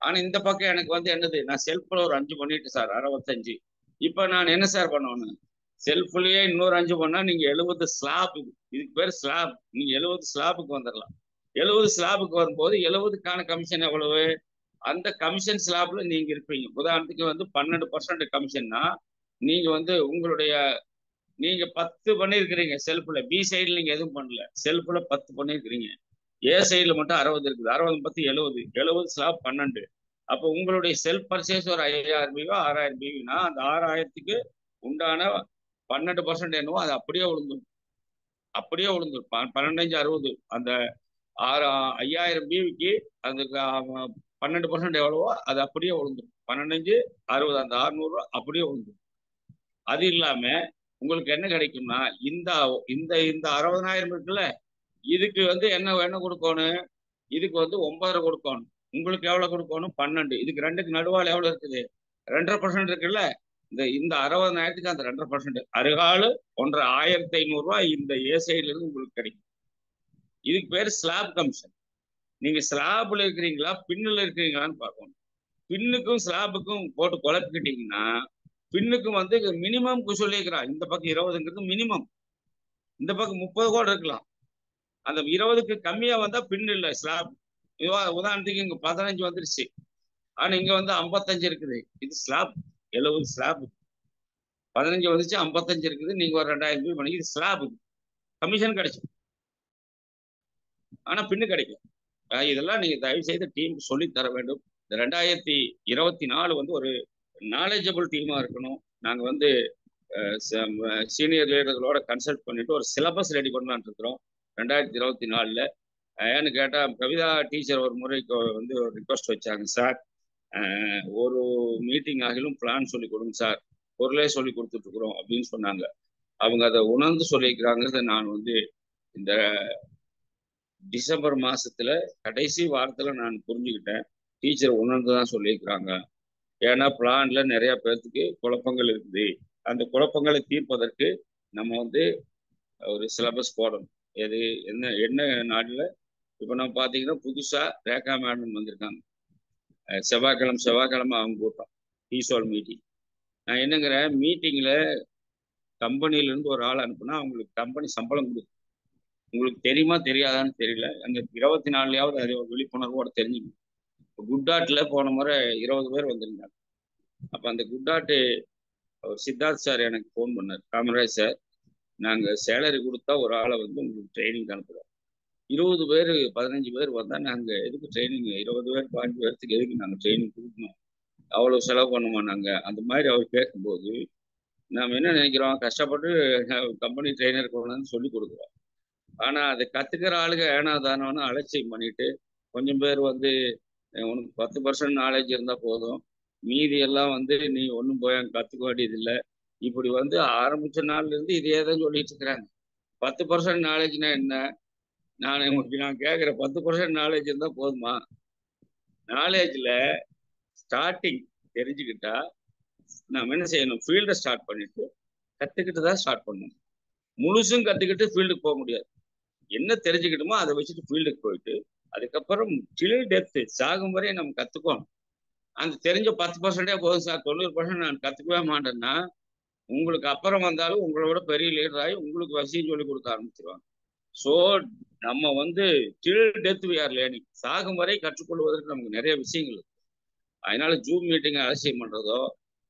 S2: ஆனா இந்த பக்கம் எனக்கு வந்து என்னது, நான் செல்ஃப்ல ஒரு 5 பண்ணிட்டு சார் 65. இப்ப நான் என்ன சார் பண்ணணும்? செல்ஃப்லயே இன்னொரு 5 பண்ணா நீங்க 70 ஸ்லாப். இதுக்கு பேர் ஸ்லாப். நீங்க 70 ஸ்லாபுக்கு வந்துடலாம். 70 ஸ்லாபுக்கு வரும்போது 70க்கான கமிஷன் எவ்வளவு? அந்த கமிஷன் ஸ்லாப்ல நீங்க இருப்பீங்க. உதாரணத்துக்கு வந்து 12% கமிஷன்னா நீங்க வந்து உங்களுடைய நீங்க 10 பண்ணிருக்கிறீங்க செல்ஃப்ல. பி சைடுல நீங்க எதுவும் பண்ணல, செல்ஃப்ல 10 பண்ணிருக்கிறீங்க. ஏ சைடுல மட்டும் 60 இருக்குது. 60 10 70. 70 ஸ்லாப் 12. அப்போ உங்களுடைய செல்ஃப் பர்ச்சேஸ் ஒரு 5000 பிஓ 6000 பிஓனா அந்த 6000க்கு உண்டான 12% என்னவோ அது அப்படியே விழுந்துடும். அப்படியே விழுந்துடும். 12 60. அந்த 5000 பிவிக்கு அந்த 12% எவ்வளவோ அது அப்படியே விழுந்துடும். 12 60. அந்த 600 அப்படியே விழுந்துடும். அது இல்லாம உங்களுக்கு என்ன கிடைக்கும்னா இந்த இந்த இந்த 60,000 இருக்குல்ல, இதுக்கு வந்து என்ன கொடுக்கணும்? இதுக்கு வந்து 9 கொடுக்கணும். உங்களுக்கு எவ்வளவு கொடுக்கணும்? 12. இதுக்கு ரெண்டுக்கு நடுவால் எவ்வளவு இருக்குது? 2.5% இருக்குல்ல. இந்த 60,000க்கு அந்த 2.5% அருகாலு 1500 ரூபாய் இந்த ஏ சைட்ல இருந்து உங்களுக்கு கிடைக்கும். இதுக்கு பேர் ஸ்லாப் கமிஷன். நீங்க ஸ்லாப்ல இருக்கிறீங்களா பின்னுல இருக்கிறீங்களான்னு பார்க்கணும். பின்னுக்கும் ஸ்லாபுக்கும் போட்டு குழப்பிக்கிட்டீங்கன்னா பின்னுக்கும் வந்து மினிமம்க்கு சொல்லியிருக்கிறான். இந்த பக்கம் 20ங்கிறது மினிமம். இந்த பக்கம் 30 கூட இருக்கலாம். அந்த 20க்கு கம்மியா வந்தா பின் இல்லை ஸ்லாப். உதாரணத்துக்கு இங்க 15 வந்துருச்சு, ஆனா இங்க வந்து 55 இருக்குது. இது ஸ்லாப். 70 ஸ்லாப். 15 வந்துச்சு, 55 இருக்குது. நீங்க ஒரு 2000 ரூபாய் பண்ணி இது ஸ்லாப். கமிஷன் கிடைக்கும், ஆனா பின்னு கிடைக்கும். இதெல்லாம் நீங்க தயவு செய்து டீம் சொல்லி தர வேண்டும். இந்த 2024 வந்து ஒரு நாலேஜபிள் டீமா இருக்கணும். நாங்க வந்து சீனியர் லீடர்களோட கன்சல்ட் பண்ணிட்டு ஒரு சிலபஸ் ரெடி பண்ணலான்னு இருக்கிறோம் 2024. ஏன்னு கேட்டா கவிதா டீச்சர் ஒரு முறைக்கு வந்து ஒரு ரிக்வஸ்ட் வச்சாங்க சார், ஒரு மீட்டிங் ஆகிலும் பிளான் சொல்லி கொடுங்க சார், பொருளே சொல்லி கொடுத்துட்டு இருக்கிறோம் அப்படின்னு சொன்னாங்க. அவங்க அதை உணர்ந்து சொல்லியிருக்கிறாங்கிறத நான் வந்து இந்த டிசம்பர் மாசத்துல கடைசி வாரத்துல நான் புரிஞ்சுக்கிட்டேன். டீச்சர் உணர்ந்து தான் சொல்லியிருக்கிறாங்க. ஏன்னா பிளான்ல நிறைய பேர்த்துக்கு குழப்பங்கள் இருக்குது. அந்த குழப்பங்களை தீர்ப்பதற்கு நம்ம வந்து ஒரு சிலபஸ் போடணும். எது என்ன என்ன நாட்டில் இப்போ நம்ம பார்த்தீங்கன்னா புதுசா ரேகா மேடம் வந்திருக்காங்க. செவ்வாய்க்கிழமை அவங்க கூட்டம் டீசோல் மீட்டிங். நான் என்னங்கிறேன், மீட்டிங்ல கம்பெனில இருந்து ஒரு ஆள் அனுப்புனா அவங்களுக்கு கம்பெனி சம்பளம் கொடுக்கும். உங்களுக்கு தெரியுமா தெரியாதான்னு தெரியல. அந்த 24லயாவது அது ஒரு விழிப்புணர்வோட தெரிஞ்சுக்கணும். குட்டாட்ல போன முறை 20 பேர் வந்திருந்தாங்க. அப்ப அந்த குட்டாட்டு சித்தார்த் சார் எனக்கு ஃபோன் பண்ணார், காமராஜ் சார் நாங்கள் சேலரி கொடுத்தா ஒரு ஆளை வந்து உங்களுக்கு ட்ரைனிங் அனுப்புகிறோம். 20 பேர் 15 பேர் வந்தால் நாங்கள் எதுக்கு ட்ரைனிங்? 20 பேர் 15 பேர்த்துக்கு எதுக்கு நாங்கள் ட்ரைனிங் கொடுக்கணும்? அவ்வளோ செலவு பண்ணுவோம் நாங்கள். அந்த மாதிரி அவர் கேட்கும்போது நாம் என்ன நினைக்கிறோம், கஷ்டப்பட்டு கம்பெனி ட்ரைனர் கொண்டாந்து சொல்லி கொடுக்குறோம். ஆனால் அதை கற்றுக்கிற ஆளுங்க ஏனா தானோன்னு அலட்சியம் பண்ணிட்டு கொஞ்சம் பேர் வந்து உனக்கு 10% நாலேஜ் இருந்தால் போதும், மீதி எல்லாம் வந்து நீ ஒன்றும் போய் அங்கே கற்றுக்க வேண்டியதில்லை, இப்படி வந்து ஆரம்பிச்ச நாள்ல இருந்து இதே தான் சொல்லிட்டு இருக்கிறாங்க. 10% நாலேஜ்னா என்ன? நான் கேட்குற 10% நாலேஜ் இருந்தா போதுமா? நாலேஜ்ல ஸ்டார்டிங் தெரிஞ்சுக்கிட்டா நம்ம என்ன செய்யணும்? ஃபீல்டை ஸ்டார்ட் பண்ணிட்டு கத்துக்கிட்டு தான் ஸ்டார்ட் பண்ணணும். முழுசும் கத்துக்கிட்டு ஃபீல்டுக்கு போக முடியாது. என்ன தெரிஞ்சுக்கிட்டோமோ அதை வச்சுட்டு ஃபீல்டுக்கு போயிட்டு அதுக்கப்புறம் டில் டெப்த் சாகும் வரை நம்ம கத்துக்கணும். அந்த தெரிஞ்ச 10%ஏ போதும் சார், 90% நான் கத்துக்கவே மாட்டேன்னா உங்களுக்கு அப்புறம் வந்தாலும் உங்களோட பெரிய லீடர் ஆகி உங்களுக்கு வசியம் சொல்லி கொடுக்க ஆரம்பிச்சிருவாங்க. ஸோ நம்ம வந்து till death we are learning. சாகும் வரை கற்றுக்கொள்வதற்கு நமக்கு நிறைய விஷயங்கள் இருக்கு. அதனால ஜூம் மீட்டிங்கை அலட்சியம் பண்றதோ,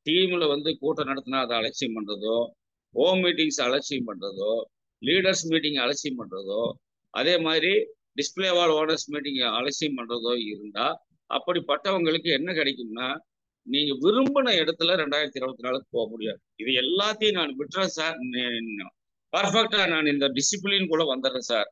S2: டீம்ல வந்து கூட்டம் நடத்தினா அதை அலட்சியம் பண்றதோ, ஹோம் மீட்டிங்ஸ் அலட்சியம் பண்றதோ, லீடர்ஸ் மீட்டிங் அலட்சியம் பண்றதோ, அதே மாதிரி டிஸ்பிளே வால் ஓனர்ஸ் மீட்டிங் அலட்சியம் பண்றதோ இருந்தா அப்படிப்பட்டவங்களுக்கு என்ன கிடைக்கும்னா நீங்க விரும்பின இடத்துல 2024 போக முடியாது. இது எல்லாத்தையும் நான் விட்டுறேன் சார், பர்ஃபெக்டா நான் இந்த டிசிப்ளின் கூட வந்துடுறேன் சார்,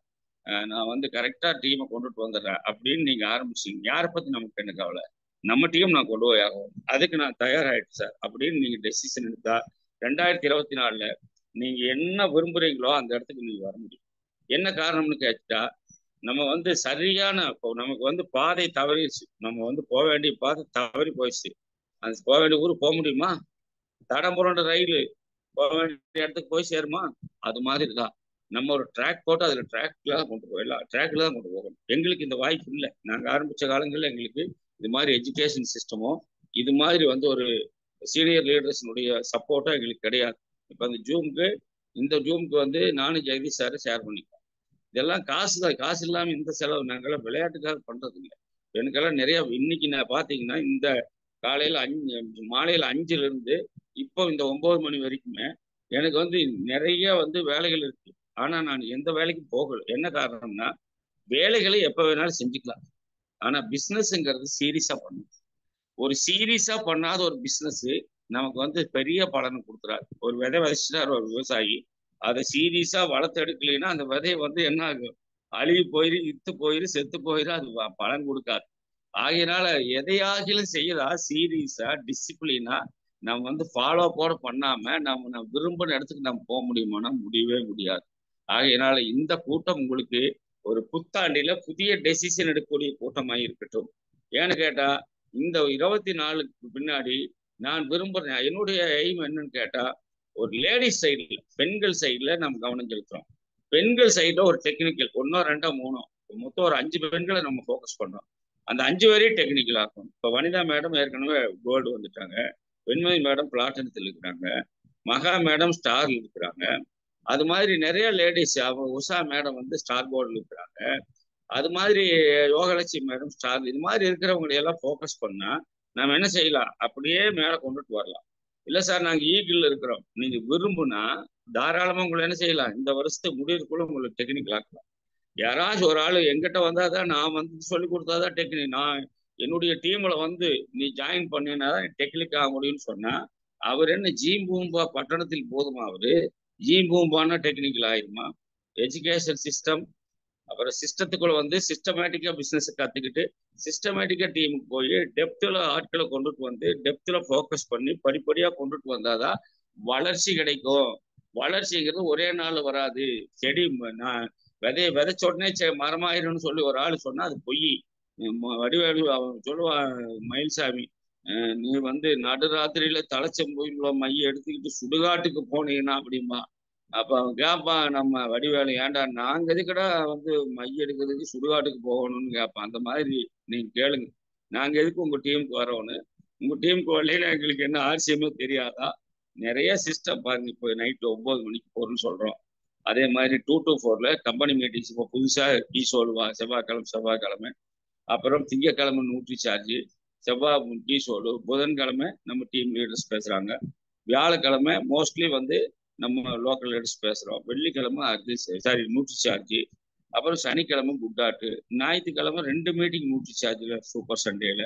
S2: நான் வந்து கரெக்டா டீமை கொண்டுட்டு வந்துடுறேன் அப்படின்னு நீங்க ஆரம்பிச்சீங்க, யாரை பத்தி நமக்கு என்ன கவலை? நம்ம டீம் நான் கொண்டு போய் ஆகும், அதுக்கு நான் தயாராகிட்டேன் சார் அப்படின்னு நீங்க டெசிஷன் எடுத்தா 2024ல நீங்க என்ன விரும்புறீங்களோ அந்த இடத்துக்கு நீங்க வர முடியும். என்ன காரணம்னு கேட்டா நம்ம வந்து சரியான நமக்கு வந்து பாதை தவறிடுச்சு. நம்ம வந்து போக வேண்டிய பாதை தவறி போயிடுச்சு. அது போக வேண்டிய ஊருக்கு போக முடியுமா? தடம் புரண்ட ரயில் போக வேண்டிய இடத்துக்கு போய் சேருமா? அது மாதிரி தான் நம்ம ஒரு ட்ராக் போட்டு அதுல ட்ராக்ல தான் கொண்டு போகலாம், எல்லா ட்ராக்ல தான் கொண்டு போகணும். எங்களுக்கு இந்த வாய்ப்பு இல்லை. நாங்க ஆரம்பிச்ச காலங்களில் எங்களுக்கு இது மாதிரி எஜுகேஷன் சிஸ்டமோ இது மாதிரி வந்து ஒரு சீனியர் லீடர்ஸ்னுடைய சப்போர்ட்டோ எங்களுக்கு கிடையாது. இப்போ அந்த இந்த ஜூமுக்கு வந்து நானும் ஜெகதீஷ் சார் ஷேர் பண்ணிக்கலாம். இதெல்லாம் காசு தான், காசு இல்லாமல் இந்த செலவு நாங்கள்லாம் விளையாட்டுக்காக பண்றது இல்லை. எனக்கெல்லாம் நிறைய இன்னைக்கு நான் பார்த்தீங்கன்னா இந்த காலையில் மாலையில் 5ல இருந்து இப்போ இந்த 9 மணி வரைக்குமே எனக்கு வந்து நிறைய வந்து வேலைகள் இருக்கு. ஆனா நான் எந்த வேலைக்கும் போகல. என்ன காரணம்னா வேலைகளை எப்ப வேணாலும் செஞ்சுக்கலாம். ஆனா பிசினஸ்ங்கிறது சீரியஸா பண்ணணும். ஒரு சீரியஸா பண்ணாத ஒரு பிசினஸ் நமக்கு வந்து பெரிய பலனை கொடுத்துறாரு. ஒரு விதை விதைச்சிட்டாரு ஒரு விவசாயி, அதை சீரியஸா வளர்த்து எடுக்கலைன்னா அந்த விதையை வந்து என்ன ஆகும், அழுகி போயிரு, இத்து போயிரு, செத்து போயிரு, அது பலன் கொடுக்காது. ஆகையினால எதையாகிலும் செய்யறா சீரியஸா டிசிப்ளினா நம்ம வந்து ஃபாலோ பண்ணாம நம்ம விரும்பின இடத்துக்கு நம்ம போக முடியுமானா முடியவே முடியாது. ஆகையினால இந்த கூட்டம் உங்களுக்கு ஒரு புத்தாண்டில புதிய டெசிஷன் எடுக்கக்கூடிய கூட்டமாக இருக்கட்டும். ஏன்னு கேட்டா இந்த 24க்கு பின்னாடி நான் விரும்புறேன், என்னுடைய எய்ம் என்னன்னு கேட்டா ஒரு லேடிஸ் சைடுல, பெண்கள் சைடுல நம்ம கவனம் செலுத்துறோம். பெண்கள் சைடுல ஒரு டெக்னிக்கல் 1 2 3 மொத்தம் ஒரு 5 பெண்களை நம்ம ஃபோக்கஸ் பண்றோம். அந்த 5 பேரையும் டெக்னிக்கல் ஆகும். இப்போ வனிதா மேடம் ஏற்கனவே கோல்டு வந்துட்டாங்க, வெண்மதி மேடம் பிளாட்டினத்தில் இருக்கிறாங்க, மகா மேடம் ஸ்டார் இருக்கிறாங்க. அது மாதிரி நிறைய லேடிஸ், உஷா மேடம் வந்து ஸ்டார் கோல்டு இருக்கிறாங்க. அது மாதிரி யோகலட்சுமி மேடம் ஸ்டார், இது மாதிரி இருக்கிறவங்களை எல்லாம் ஃபோக்கஸ் பண்ணா நம்ம என்ன செய்யலாம், அப்படியே மேலே கொண்டுட்டு வரலாம். இல்லை சார் நாங்கள் ஈகிள் இருக்கிறோம், நீங்க விரும்புனா தாராளமா உங்களை என்ன செய்யலாம், இந்த வருஷத்துக்கு முடிவுக்குள்ள உங்களுக்கு டெக்னிக்கல் ஆக்கலாம். யாராச்சும் ஒரு ஆள் எங்கிட்ட வந்தாதான் நான் வந்து சொல்லி கொடுத்தாதான் டெக்னிக், நான் என்னுடைய டீம்ல வந்து நீ ஜாயின் பண்ணினாதான் டெக்னிக் ஆக முடியும்னு சொன்னா அவர் என்ன ஜீம் பூம்பா பட்டணத்தில் போதுமா, அவரு ஜீம் பூம்பானா டெக்னிக்கல் ஆயிருமா? எஜுகேஷன் சிஸ்டம், அப்புறம் சிஸ்டத்துக்குள்ள வந்து சிஸ்டமேட்டிக்கா பிசினஸ் கத்துக்கிட்டு சிஸ்டமேட்டிக்கா டீமுக்கு போய் டெப்த்ல ஆட்களை கொண்டுட்டு வந்து டெப்த்ல ஃபோக்கஸ் பண்ணி படிப்படியா கொண்டுட்டு வந்தாதான் வளர்ச்சி கிடைக்கும். வளர்ச்சிங்கிறது ஒரே நாள் வராது. செடி நான் விதைச்ச உடனே மரமாயிரும்னு சொல்லி ஒரு ஆள் சொன்னா அது பொய். வடிவேலு அவன் சொல்லுவான், மயில்சாமி, நீ வந்து நடுராத்திரியில தலைச்சம்பூயில மைய எடுத்துக்கிட்டு சுடுகாட்டுக்கு போனீங்கன்னா அப்படிமா. அப்ப அவன் கேட்பான் நம்ம வடிவேலு, ஏன்டா நாங்க எதுக்கடா வந்து மைய எடுக்கிறதுக்கு சுடுகாட்டுக்கு போகணும்னு கேட்பான். அந்த மாதிரி நீங்க கேளுங்க, நாங்க எதுக்கு உங்க டீமுக்கு வரோன்னு. உங்க டீமுக்கு வரலைன்னா எங்களுக்கு என்ன ஆர்சியமே தெரியாதா? நிறைய சிஸ்டம் பாருங்க. இப்போ நைட்டு 9 மணிக்கு போறோம்னு சொல்றோம். அதே மாதிரி 2 to 4ல கம்பெனி மீட்டிங்ஸ் இப்போ புதுசா டீ சொல்லுவா செவ்வாய்க்கிழமை, அப்புறம் திங்கக்கிழமை நியூட்ரி சார்ஜ், செவ்வாய் டீ சோலு, புதன்கிழமை நம்ம டீம் லீடர்ஸ் பேசுறாங்க, வியாழக்கிழமை மோஸ்ட்லி வந்து நம்ம லோக்கல் லீடர்ஸ் பேசுறோம், வெள்ளிக்கிழமை நியூட்ரி சார்ஜ், அப்புறம் சனிக்கிழமை குட் ஆட்டு, ஞாயிற்றுக்கிழமை 2 மீட்டிங் நியூட்ரி சார்ஜ்ல சூப்பர் சண்டேல.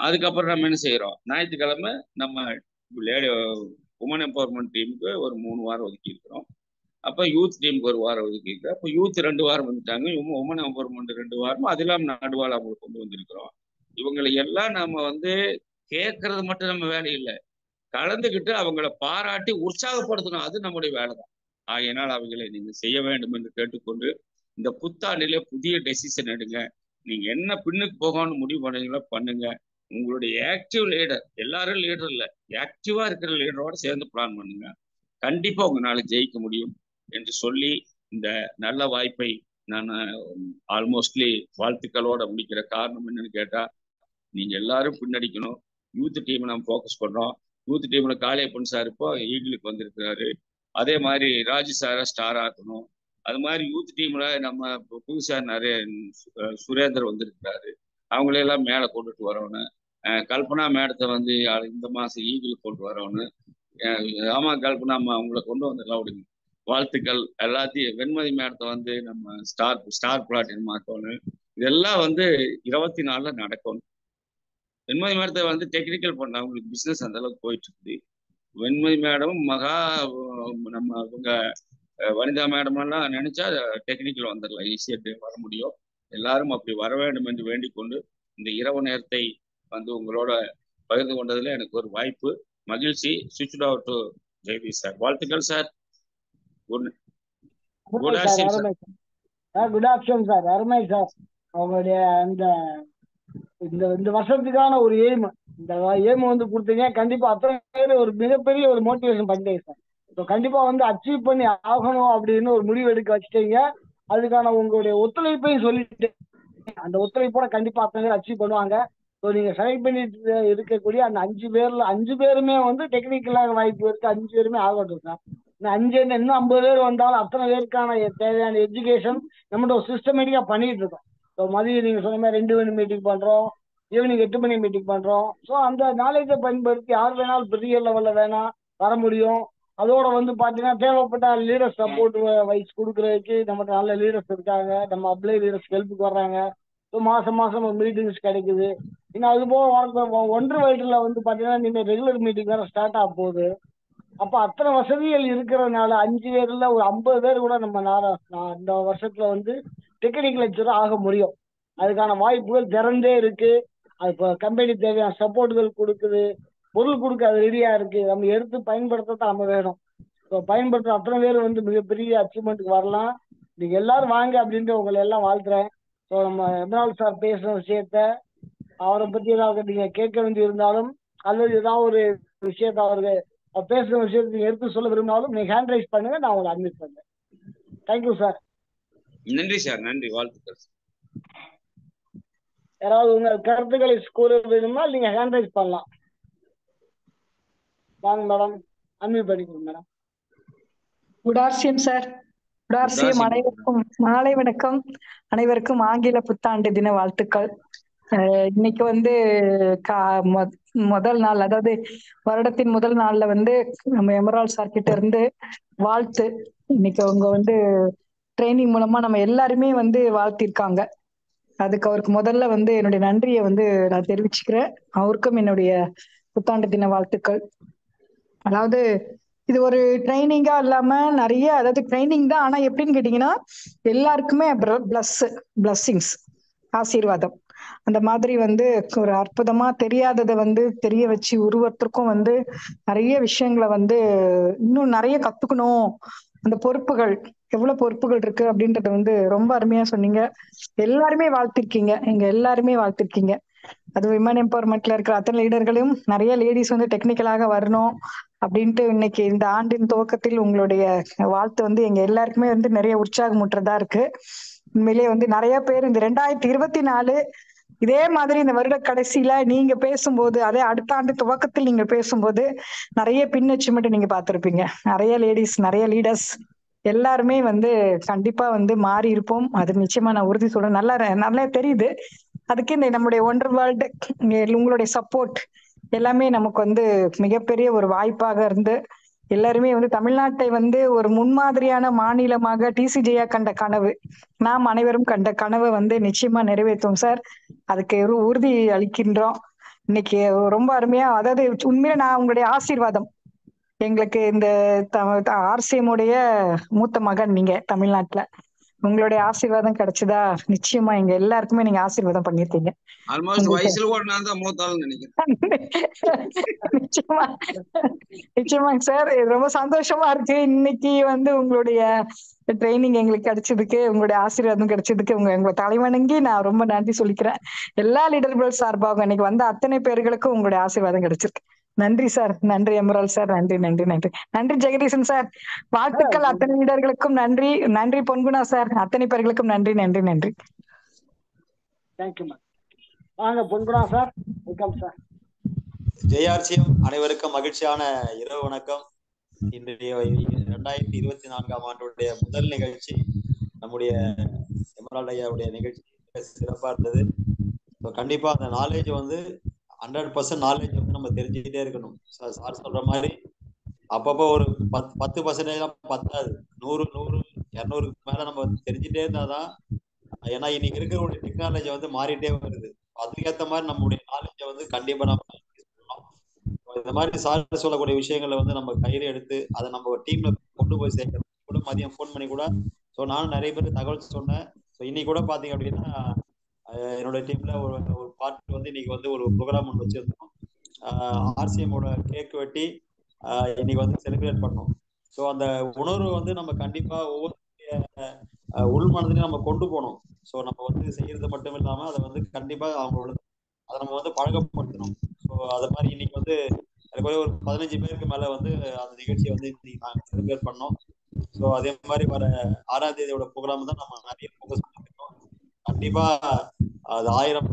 S2: அதுக்கப்புறம் நம்ம என்ன செய்யறோம், ஞாயிற்றுக்கிழமை நம்ம உமன் எம்பவர்மெண்ட் டீமுக்கு ஒரு 3 வாரம் ஒதுக்கி இருக்கிறோம். அப்போ யூத் டீமுக்கு ஒரு வாரம் ஒதுக்கிட்டு, அப்போ யூத் 2 வாரம் வந்துட்டாங்க, உமன் எம்பவர்மெண்ட் 2 வாரம், அது இல்லாமல் நடுவாள் அவங்களுக்கு கொண்டு வந்திருக்கிறோம். இவங்களை எல்லாம் நம்ம வந்து கேட்கறது மட்டும் நம்ம வேலை இல்லை, கலந்துக்கிட்டு அவங்கள பாராட்டி உற்சாகப்படுத்தணும், அது நம்முடைய வேலை தான். ஆகையினால் அவங்களை நீங்க செய்ய வேண்டும் என்று கேட்டுக்கொண்டு இந்த புத்தாண்டிலே புதிய டெசிஷன் எடுங்க. நீங்க என்ன பின்னுக்கு போகணும்னு முடிவு பண்ணீங்களோ பண்ணுங்க. உங்களுடைய ஆக்டிவ் லீடர், எல்லாரும் லீடர் இல்லை, ஆக்டிவா இருக்கிற லீடரோட சேர்ந்து பிளான் பண்ணுங்க. கண்டிப்பா உங்களால ஜெயிக்க முடியும் என்று சொல்லி இந்த நல்ல வாய்ப்பை நான் ஆல்மோஸ்ட்லி வாழ்த்துக்களோட முடிக்கிற காரணம் என்னன்னு கேட்டா, நீங்க எல்லாரும் பின்னடிக்கணும். யூத் டீம் நம்ம ஃபோக்கஸ் பண்றோம். யூத் டீம்ல காளியப்பன் சார் இப்போ ஈகிளுக்கு வந்திருக்கிறாரு. அதே மாதிரி ராஜு சாரை ஸ்டார் ஆக்கணும். அது மாதிரி யூத் டீம்ல நம்ம புதுசா நிறைய சுரேந்தர் வந்திருக்கிறாரு, அவங்களையெல்லாம் மேலே கொண்டுட்டு வரணும். கல்பனா மேடத்தை வந்து இந்த மாசம் ஈகிளுக்கு கொண்டு வரணும். ஆமா கல்பனா, நம்ம அவங்கள கொண்டு வந்துடலாம் அப்படிங்க. வாழ்த்துக்கள் எல்லாத்தையும். வெண்மதி மேடத்தை வந்து நம்ம ஸ்டார் பிளாட்டின் மாற்றணும். இதெல்லாம் வந்து 24ல நடக்கணும். வெண்மதி மேடத்தை வந்து டெக்னிக்கல் பண்ண அவங்களுக்கு பிசினஸ் அந்த அளவுக்கு போயிட்டு இருக்குது. வெண்மதி மேடம் மகா நம்ம இவங்க வனிதா மேடம் எல்லாம் நினைச்சா டெக்னிக்கல் வந்துடலாம், ஈஸியாக வர முடியும். எல்லாரும் அப்படி வர வேண்டும் என்று வேண்டிக் கொண்டு இந்த இரவு நேரத்தை வந்து உங்களோட பகிர்ந்து கொண்டதுல எனக்கு ஒரு வாய்ப்பு, மகிழ்ச்சி. சுவிட்ச் ஓவர் டு ஜெகதீஷ் சார். வாழ்த்துக்கள் sir. Good afternoon sir.
S1: Good afternoon sir. அருமை சார். அவங்களுடைய அந்த இந்த வருஷத்துக்கான ஒரு எய்ம், இந்த எய்ம் வந்து கொடுத்தீங்க. கண்டிப்பா அத்தனை பேர் ஒரு மிகப்பெரிய ஒரு மோட்டிவேஷன் பண்ணிட்டேன் சார். கண்டிப்பா வந்து அச்சீவ் பண்ணி ஆகணும் அப்படின்னு ஒரு முடிவு எடுக்க வச்சுட்டீங்க. அதுக்கான உங்களுடைய ஒத்துழைப்பையும் சொல்லிட்டு அந்த ஒத்துழைப்போட கண்டிப்பா அத்தனை பேர் அச்சீவ் பண்ணுவாங்க. ஸோ நீங்க செலக்ட் பண்ணிட்டு இருக்கக்கூடிய அந்த 5 பேர்ல 5 பேருமே வந்து டெக்னிக்கலாக வாய்ப்பு இருக்கு. 5 பேருமே ஆகட்டும் சார். இந்த 5 இன்னும் 50 பேர் வந்தாலும் அத்தனை பேருக்கான தேவையான எஜுகேஷன் நம்மகிட்ட ஒரு சிஸ்டமேட்டிக்கா பண்ணிட்டு இருக்கோம். ஸோ மதியம் நீங்க சொன்ன மாதிரி 2 மணி மீட்டிங் பண்றோம், ஈவினிங் 8 மணி மீட்டிங் பண்றோம். ஸோ அந்த நாலேஜை பயன்படுத்தி யார் வேணாலும் பெரிய லெவல்ல வேணா வர முடியும். அதோட வந்து பாத்தீங்கன்னா தேவைப்பட்ட லீடர் சப்போர்ட் வைஸ் கொடுக்கறதுக்கு நம்மகிட்ட நல்ல லீடர்ஸ் இருக்காங்க. நம்ம அப்ளை லீடர்ஸ் ஹெல்ப்புக்கு வர்றாங்க. ஸோ மாசம் மாசம் ஒரு மீட்டிங்ஸ் கிடைக்குது. இன்னும் அது போக 1 வருடத்துல வந்து பாத்தீங்கன்னா நீங்க ரெகுலர் மீட்டிங் வேற ஸ்டார்ட் ஆக போகுது. அப்ப அத்தனை வசதிகள் இருக்கிறதுனால 5 பேர்ல ஒரு 50 பேர் கூட நம்ம இந்த வருஷத்துல வந்து டெக்னிக்கல் லெக்சரா ஆக முடியும். அதுக்கான வாய்ப்புகள் திறந்தே இருக்கு. அது இப்போ கம்பெனி தேவையான சப்போர்ட்டுகள் கொடுக்குது, பொருள் கொடுக்க அது ரெடியா இருக்கு. நம்ம எடுத்து பயன்படுத்த நம்ம வேணும். ஸோ பயன்படுத்துற அத்தனை பேர் வந்து மிகப்பெரிய அச்சீவ்மெண்ட்டுக்கு வரலாம். நீங்க எல்லாரும் வாங்க அப்படின்ட்டு உங்களை எல்லாம் வாழ்த்துறேன். ஸோ நம்ம எமரால்ட் சார் பேசுற விஷயத்த அவரை பத்தி ஏதாவது நீங்க கேட்க வேண்டி இருந்தாலும் அல்லது ஏதாவது ஒரு விஷயத்த அவருக்கு பேசுற விஷயத்தை நீங்க எடுத்து சொல்ல விரும்பினாலும் நீங்க ஹேண்ட் ரைஸ் பண்ணுங்க, நான் உங்களை அட்மிட் பண்றேன். Thank you sir.
S2: நன்றி சார், நன்றி, வாழ்த்துக்கள்.
S1: யாராவது உங்க கருத்துக்களை கூற வேணுமா நீங்க ஹேண்ட் ரைஸ் பண்ணலாம். வாங்க மேடம், அன்மியூட் பண்ணிக்கோங்க madam.
S3: Good afternoon sir. Good afternoon அனைவருக்கும் மாலை வணக்கம். அனைவருக்கும் ஆங்கில புத்தாண்டு தின வாழ்த்துக்கள். இன்னைக்கு வந்து முதல் நாள், அதாவது வருடத்தின் முதல் நாள்ல வந்து நம்ம எமரால்ட் சார் கிட்ட இருந்து வாழ்த்து. இன்னைக்கு அவங்க வந்து ட்ரைனிங் மூலமா நம்ம எல்லாருமே வந்து வாழ்த்திருக்காங்க. அதுக்கு அவருக்கு முதல்ல வந்து என்னுடைய நன்றியை வந்து நான் தெரிவிச்சுக்கிறேன். அவருக்கும் என்னுடைய புத்தாண்டு தின வாழ்த்துக்கள். அதாவது இது ஒரு ட்ரைனிங்கா இல்லாம நிறைய, அதாவது ட்ரைனிங் தான், ஆனா எப்படின்னு கேட்டீங்கன்னா எல்லாருக்குமே பிளஸ்ஸிங்ஸ், ஆசீர்வாதம். அந்த மாதிரி வந்து ஒரு அற்புதமா தெரியாததை வந்து தெரிய வச்சு ஒருத்தருக்கும் வந்து நிறைய விஷயங்களை வந்து இன்னும் நிறைய கத்துக்கணும். அந்த பொறுப்புகள், எவ்வளவு பொறுப்புகள் இருக்கு அப்படின்றத வந்து ரொம்ப அருமையா சொன்னீங்க. எல்லாருமே வாழ்த்திருக்கீங்க, எங்க எல்லாருமே வாழ்த்திருக்கீங்க. அது விமன் எம்பவர்மெண்ட்ல இருக்கிற அத்தனை லீடர்களும் நிறைய லேடிஸ் வந்து டெக்னிக்கலாக வரணும் அப்படின்ட்டு இன்னைக்கு இந்த ஆண்டின் துவக்கத்தில் உங்களுடைய வாழ்த்து வந்து எங்க எல்லாருக்குமே வந்து நிறைய உற்சாகமூட்டுறதா இருக்கு. உண்மையிலேயே வந்து நிறைய பேர் இந்த 2024 இதே மாதிரி இந்த வருட கடைசியில நீங்க பேசும்போது, அதே அடுத்த ஆண்டு துவக்கத்தில் நீங்க பேசும்போது நிறைய பின் அச்சீவ்மெண்ட் நீங்க பார்த்திருப்பீங்க. நிறைய லேடிஸ், நிறைய லீடர்ஸ் எல்லாருமே வந்து கண்டிப்பா வந்து மாறி இருப்போம். அது நிச்சயமா நான் உறுதி சொல்றேன். நல்லா தெரியுது. அதுக்கு இந்த நம்முடைய ஒண்டர் வேர்ல்டு, உங்களுடைய சப்போர்ட் எல்லாமே நமக்கு வந்து மிகப்பெரிய ஒரு வாய்ப்பாக இருந்து எல்லாருமே வந்து தமிழ்நாட்டை வந்து ஒரு முன்மாதிரியான மாநிலமாக டிசிஜியா கண்ட கனவு, நாம் அனைவரும் கண்ட கனவை வந்து நிச்சயமா நிறைவேற்றும் சார். அதுக்கு ஒரு உறுதி அளிக்கின்றோம். இன்னைக்கு ரொம்ப அருமையா, அதாவது உண்மையில நான் உங்களுடைய ஆசீர்வாதம், எங்களுக்கு இந்த ஆர்சிஎம் உடைய மூத்த மகன் நீங்க தமிழ்நாட்டுல, உங்களுடைய ஆசீர்வாதம் கிடைச்சதா நிச்சயமா எங்க எல்லாருக்குமே நீங்க ஆசீர்வாதம் பண்ணிருக்கீங்க.
S2: ஆல்மோஸ்ட் வயசுல கூட நான் தான் மூத்தாள்னு நினைக்கிறேன்.
S3: நிச்சயமா நிச்சயமாங்க சார். ரொம்ப சந்தோஷமா இருக்கு இன்னைக்கு வந்து உங்களுடைய ட்ரைனிங் எங்களுக்கு கிடைச்சதுக்கு, உங்களுடைய ஆசீர்வாதம் கிடைச்சதுக்கு உங்க தலைவணங்கி நான் ரொம்ப நன்றி சொல்லிக்கிறேன். எல்லா லீடர்கள் சார்பாக இன்னைக்கு வந்த அத்தனை பேர்களுக்கும் உங்களுடைய ஆசீர்வாதம் கிடைச்சிருக்கு. நன்றி சார், நன்றி எமரால்ட் சார், நன்றி நன்றி நன்றி நன்றி ஜெகதீசன் சார். வாழ்த்துக்கள் அத்தனை லீடர்களுக்கும் நன்றி. நன்றி பொன்குணா சார், அத்தனை பேர்களுக்கும் நன்றி நன்றி நன்றி.
S1: Thank you ma'am. வாங்க பொன்குணா சார், வெல்கம் சார்.
S4: ஜெயார்சியம் அனைவருக்கும் மகிழ்ச்சியான இரவு வணக்கம். இன்றைய 2024ஆம் ஆண்டுடைய முதல் நிகழ்ச்சி நம்முடைய எமரால்ட் ஐயாவுடைய நிகழ்ச்சி சிறப்பா இருந்தது. கண்டிப்பா அந்த நாலேஜ் வந்து 100% நாலேஜ் வந்து நம்ம தெரிஞ்சுக்கிட்டே இருக்கணும். சார் சொல்ற மாதிரி அப்பப்போ ஒரு 10% பத்தாது, 100 200க்கு மேல நம்ம தெரிஞ்சுட்டே இருந்தாதான். ஏன்னா இன்னைக்கு இருக்கிற டெக்னாலஜி வந்து மாறிட்டே வருது. அதுக்கேற்ற மாதிரி நம்மளுடைய நாலேஜை வந்து கண்டிப்பா நம்ம இந்த மாதிரி சார் சொல்லக்கூடிய விஷயங்களை வந்து நம்ம கையில எடுத்து அதை நம்ம டீம்ல கொண்டு போய் சேர்க்கணும். கூட மதியம் ஃபோன் பண்ணி கூட நானும் நிறைய பேருக்கு தகவல் சொன்னேன். இன்னைக்கு கூட பாத்தீங்க அப்படின்னா என்னோட டீம்ல ஒரு பார்ட் வந்து இன்னைக்கு வந்து ஒரு ப்ரோக்ராம் ஒன்று வச்சிருந்தோம். ஆர்சிஎம்மோட கேக் வெட்டி இன்னைக்கு வந்து செலிப்ரேட் பண்ணோம். ஸோ அந்த உணர்வு வந்து நம்ம கண்டிப்பா ஒவ்வொரு உள்மனதிலையும் நம்ம கொண்டு போகணும். ஸோ நம்ம வந்து செய்யறது மட்டும் இல்லாம அதை வந்து கண்டிப்பா அவங்களோட அதை நம்ம வந்து பழக்கப்படுத்தணும். ஸோ அது மாதிரி இன்னைக்கு வந்து ஒரு 15 பேருக்கு மேல வந்து அந்த நிகழ்ச்சியை வந்து நாங்க செலிப்ரேட் பண்ணோம். ஸோ அதே மாதிரி வர 6ஆம் தேதியோட ப்ரோக்ராம் தான் நம்ம நிறைய ஃபோக்கஸ் பண்ணிருக்கோம். கண்டிப்பா அது 1000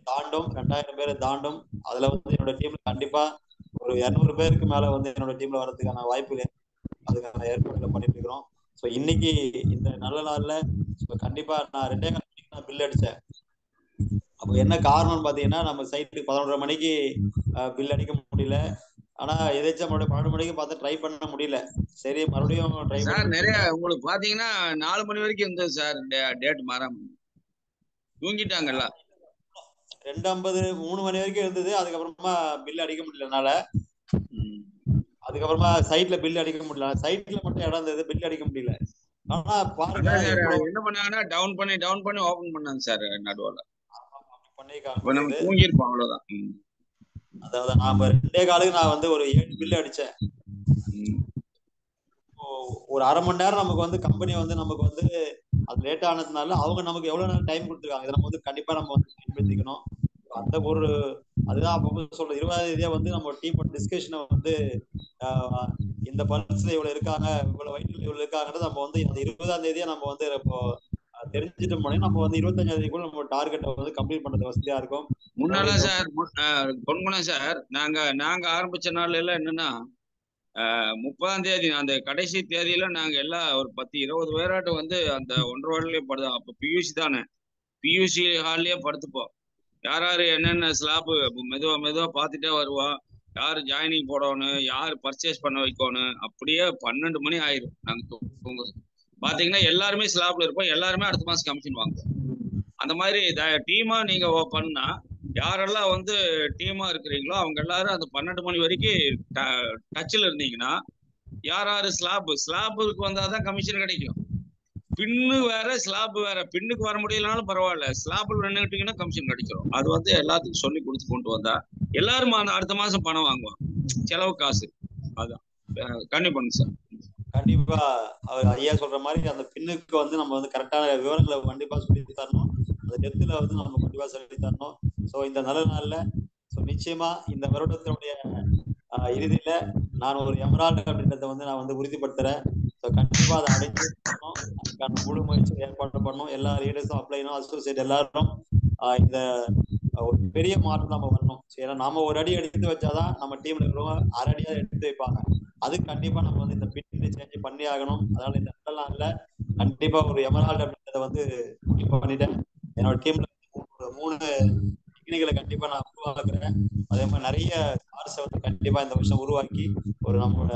S4: தாண்டும், 2000 பேரை தாண்டும். அதுல வந்து என்னோட டீம்ல கண்டிப்பா ஒரு 200 பேருக்கு மேல வந்து என்னோட டீம்ல வர்றதுக்கான வாய்ப்பு, அதுக்கான ஏற்பாடுகளை பண்ணிட்டு இருக்கிறோம். ஸோ இன்னைக்கு இந்த நல்ல நாள்ல கண்டிப்பா நான் 2:15 மணிக்கு நான் பில் அடிச்சேன். அப்போ என்ன காரணம்னு பாத்தீங்கன்னா, நம்ம சைட்டுக்கு 11:30 மணிக்கு பில் அடிக்க முடியல. ஆனா எதாச்சும் நம்மளோட 12 மணிக்கு பார்த்து ட்ரை பண்ண முடியல. சரி மறுபடியும் ட்ரை
S2: சார்
S4: பண்ணி
S2: நிறைய உங்களுக்கு பாத்தீங்கன்னா 4 மணி வரைக்கும் இருந்தது சார். டேட் மாறாம தூங்கிட்டாங்கல்ல.
S4: 2:50 3 மணி வரைக்கும் இருந்தது. அதுக்கப்புறமா பில் அடிக்க முடியலனால அதுக்கப்புறமா சைட்ல பில் அடிக்க முடியல. சைட்ல மட்டும் இடம் இருந்தது, பில் அடிக்க முடியல. ஆனா பாருங்க
S2: என்ன பண்ணாங்கன்னா டவுன் பண்ணி ஓபன் பண்ணாங்க சார் நடுவுல.
S4: பண்ணிருக்காங்க.
S2: நம்ம தூங்கி இருப்போம் அவ்வளவுதான்.
S4: அதாவது நாம 2:15 நான் வந்து ஒரு 7 பில் அடிச்சேன். ஒரு அரை மணி நேரம் நமக்கு வந்து கம்பெனி வந்து நமக்கு வந்து அது லேட் ஆனதுனால அவங்க நமக்கு எவ்வளவு நேரம் டைம் கொடுத்துருக்காங்க. இதை நம்ம வந்து கண்டிப்பா நம்ம வந்து பயன்படுத்திக்கணும். அந்த ஒரு அதுதான் அப்ப சொல்ற 20ஆம் தேதியா வந்து நம்ம டீம் டிஸ்கஷனை வந்து இந்த பல்ஸ்ல இவ்வளவு இருக்காங்க, இவ்வளவு வயிற்றுல இவ்வளவு இருக்காங்கிறது நம்ம வந்து இந்த 20ஆம் தேதியா நம்ம வந்து இப்போ தெரிஞ்சுட்டு போனோம். நம்ம வந்து 25ஆம் தேதிக்குள்ள நம்ம டார்கெட்டை வந்து கம்ப்ளீட் பண்றது வசதியா இருக்கும்.
S2: முன்னால சார் பொன்குணம் சார், நாங்க ஆரம்பிச்ச நாள்ல எல்லாம் என்னன்னா 30ஆம் தேதி அந்த கடைசி தேதியில நாங்க எல்லாம் ஒரு 10-20 பேராட்டம் வந்து அந்த 1.5 ஹால்லயே படுத்தோம். அப்ப பியூசி தானே, பியூசி ஹால்லயே படுத்துப்போம். யார் என்னென்ன ஸ்லாப் மெதுவா பார்த்துட்டே வருவோம். யாரு ஜாயினிங் போடணும், யாரு பர்ச்சேஸ் பண்ண வைக்கணும். அப்படியே 12 மணி ஆயிரும் நாங்க பாத்தீங்கன்னா. எல்லாருமே ஸ்லாப்ல இருப்போம், எல்லாருமே அடுத்த மாசம் கமிஷன் வாங்குவோம். அந்த மாதிரி டீமா நீங்க பண்ணா யாரெல்லாம் வந்து டீமா இருக்கிறீங்களோ அவங்க எல்லாரும் அந்த 12 மணி வரைக்கும் டச்ல இருந்தீங்கன்னா, யார் ஸ்லாபுக்கு வந்தாதான் கமிஷன் கிடைக்கும். பின்னு வேற ஸ்லாப் வேற. பின்னுக்கு வர முடியலனாலும் பரவாயில்ல, ஸ்லாப்ல நின்றுட்டீங்கன்னா கமிஷன் கிடைச்சிடும். அது வந்து எல்லாத்துக்கும் சொல்லி கொடுத்து கொண்டு வந்தா எல்லாரும் அடுத்த மாசம் பணம் வாங்குவோம், செலவு காசு. அதான் கண்டிப்பா பண்ணுங்க சார்.
S4: கண்டிப்பா அவர் ஐயா சொல்ற மாதிரி அந்த பின்னுக்கு வந்து நம்ம வந்து கரெக்டான விவரங்களை கண்டிப்பா சொல்லி தரணும். அந்த டெப்த்ல வந்து நம்ம கண்டிப்பா சொல்லி தரணும். ஸோ இந்த நல்ல நாள்ல நிச்சயமா இந்த வருடத்தினுடைய இறுதியில நான் ஒரு எமரால்டு அப்படின்றத வந்து நான் வந்து உறுதிப்படுத்துறேன். ஸோ கண்டிப்பா அதை அடைஞ்சு அதுக்கான முழு முயற்சி ஏற்பாடு பண்ணணும். எல்லா லீடர்ஸும் அப்ளைனும் அசோசியேட் எல்லாரும் இந்த ஒரு பெரிய மாற்றம் நம்ம வரணும். ஏன்னா நாம ஒரு அடி எடுத்து வச்சாதான் நம்ம டீம்ல இருக்கிறவங்க 1/2 அடியா எடுத்து வைப்பாங்க. அது கண்டிப்பா நம்ம வந்து இந்த பின் சேஞ்ச் பண்ணி ஆகணும். அதனால இந்த நாள்ல கண்டிப்பா ஒரு எமரால்டு அப்படின்றத வந்து பண்ணிட்டேன். என்னோட டீம்ல 3 டெக்னிக்கலை கண்டிப்பா நான் உருவாக்குறேன். அதே மாதிரி நிறைய கார்ஸை வந்து கண்டிப்பா இந்த வருஷம் உருவாக்கி ஒரு நம்மளோட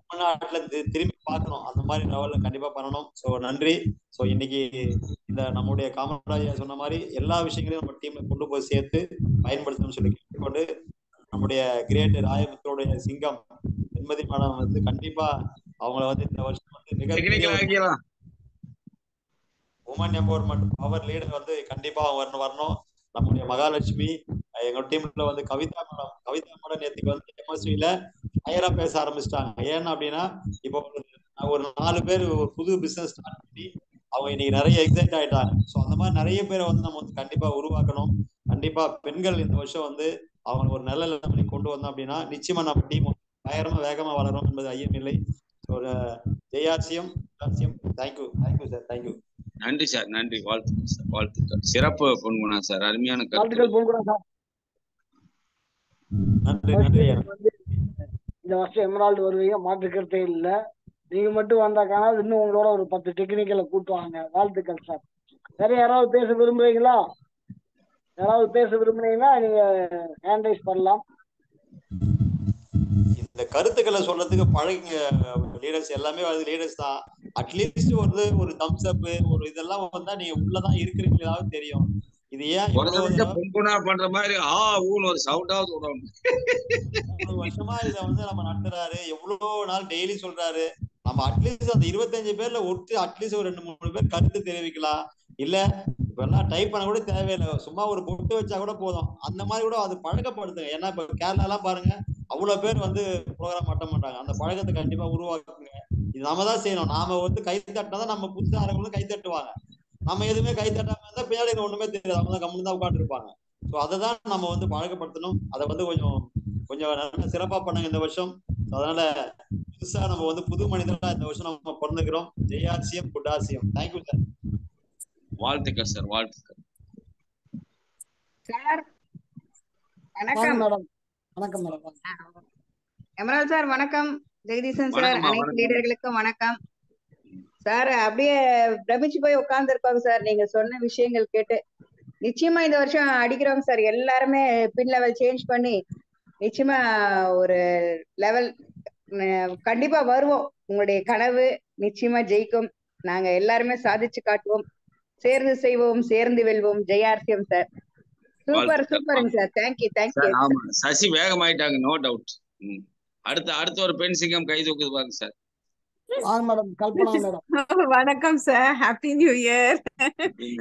S4: தமிழ்நாட்டுல திரும்பி பார்க்கணும். அந்த மாதிரி லெவல்ல கண்டிப்பா பண்ணணும். ஸோ நன்றி. ஸோ இன்னைக்கு இந்த நம்முடைய காமராஜ் சொன்ன மாதிரி எல்லா விஷயங்களையும் நம்ம டீம்ல கொண்டு போய் சேர்த்து பயன்படுத்தணும்னு சொல்லி கேட்டுக்கொண்டு, நம்முடைய கிரேட் ராயபுத்தருடைய சிங்கம் வெண்மதி மேடம் வந்து கண்டிப்பா அவங்கள வந்து இந்த வருஷம் வந்து மிகப்பெரிய உமன் எம்பவர்மெண்ட் பவர் லீடர் வந்து கண்டிப்பா அவங்க வரணும். நம்முடைய மகாலட்சுமி எங்க டீம்ல வந்து கவிதா மேடம் நேற்றுக்கு வந்து எம்எஸ்வில ஹையரா பேச ஆரம்பிச்சிட்டாங்க. ஏன்னா அப்படின்னா இப்போ ஒரு 4 பேர் ஒரு புது பிசினஸ் ஸ்டார்ட் பண்ணி அவங்க இன்னைக்கு நிறைய எக்ஸைட் ஆயிட்டாங்க. ஸோ அந்த மாதிரி நிறைய பேரை வந்து நம்ம வந்து கண்டிப்பா உருவாக்கணும். கண்டிப்பா பெண்கள் இந்த வருஷம் வந்து அவங்க ஒரு நல்ல லெவலுக்கு கொண்டு வந்தோம் அப்படின்னா நிச்சயமா நம்ம டீம் பயங்கரமா வேகமா வளரும் என்பது ஐயமில்லை. ஒரு ஜெயாசியம் தேங்க்யூ சார். தேங்க்யூ.
S2: நன்றி சார், நன்றி. வாழ்த்துக்கள் சார், வாழ்த்துக்கள். சிறப்பு பொன்குணா சார், அருமையான
S1: வாழ்த்துக்கள் பொன்குணா சார். இந்த வருஷம் எமரால்டு வருவீங்க, மாற்றுக்கிறதே இல்லை. நீங்க மட்டும் வந்தாக்கான இன்னும் உங்களோட ஒரு 10 டெக்னிக்கலை கூட்டுவாங்க. வாழ்த்துக்கள் சார். வேற யாராவது பேச விரும்புறீங்களா? யாராவது பேச விரும்புறீங்கன்னா நீங்க ஹேண்ட் ரைஸ் பண்ணலாம்.
S4: இந்த கருத்துக்களை சொல்றதுக்கு பழகிங்க லீடர்ஸ், எல்லாமே லீடர்ஸ் தான். அட்லீஸ்ட் ஒரு தம்ஸ் அப் ஒரு இதெல்லாம் வந்தா நீங்க உள்ளதான் இருக்கிறீங்களாவது தெரியும். இது ஏன்
S2: பொன்குணா பண்ற மாதிரி ஒரு சவுண்டாவது விடணும்.
S4: 3 வருஷமா இத வந்து நம்ம நடத்துறாரு, எவ்வளவு நாள் டெய்லி சொல்றாரு. நம்ம அட்லீஸ்ட் அந்த 25 பேர்ல அட்லீஸ்ட் ஒரு 2-3 பேர் கருத்து தெரிவிக்கலாம். இல்ல இப்ப எல்லாம் டைப் பண்ண கூட தேவையில்லை, சும்மா ஒரு பொட்டு வச்சா கூட போதும். அந்த மாதிரி கூட அது பழக்கப்படுத்துங்க. ஏன்னா இப்ப கேரளா எல்லாம் பாருங்க, அவ்வளவு பேர் வந்து ப்ரோக்ராம் அட்டன் பண்றாங்க. அந்த பழக்கத்தை கண்டிப்பா உருவாக்குங்க. இது நாம தான் செய்யணும். நாம வந்து கை தட்டினாதான் நம்ம புதுசா ஆரவங்களும் கை தட்டுவாங்க. நம்ம எதுவுமே கை தட்டாம இருந்தா பின்னாடி ஒண்ணுமே தெரியாது, அவங்க தான் கம்முன்னு தான் உட்காந்து இருப்பாங்க. ஸோ அதை தான் நம்ம வந்து பழக்கப்படுத்தணும். அதை வந்து கொஞ்சம் கொஞ்சம் நல்லா சிறப்பா பண்ணுங்க இந்த வருஷம். அதனால புதுசா நம்ம வந்து புது மனிதனா இந்த வருஷம் நம்ம பிறந்துக்கிறோம். ஜெயாசியம் குடாசியம். Thank you sir.
S2: வாழ்த்துக்கள் சார், வாழ்த்துக்கள்
S5: சார்.
S1: வாங்க
S5: வணக்கம்
S1: மேடம். வணக்கம் மேடம்.
S5: எமரால் சார் வணக்கம். ஜெகதீசன் சார்,
S2: வணக்கம்மா,
S5: அனைத்து
S2: வணக்கம்.
S5: லீடர்களுக்கும் வணக்கம் சார். அப்படியே பிரமிச்சு போய் உட்கார்ந்து இருக்கோங்க சார் நீங்க சொன்ன விஷயங்கள் கேட்டு. நிச்சயமா இந்த வருஷம் அடிக்கிறோங்க சார். எல்லாருமே பின் லெவல் சேஞ்ச் பண்ணி நிச்சயமா ஒரு லெவல் கண்டிப்பா வருவோம். உங்களுடைய கனவு நிச்சயமா ஜெயிக்கும். நாங்க எல்லாருமே சாதிச்சு காட்டுவோம். சேர்ந்து செய்வோம், சேர்ந்து வெல்வோம். ஜெயார்சியம் சார். சூப்பர்
S2: வாழ்த்துக்கள்.
S5: சூப்பருங்க சார். Thank you thank you.
S2: சார் ஆமா, சசி வேகமாயிட்டாங்க, நோ டவுட். அடுத்த ஒரு பெண் சிங்கம் கை தூக்குது பாருங்க சார்.
S1: வாங்க மேடம். கல்பனா மேடம்.
S6: வணக்கம் சார். Happy new year.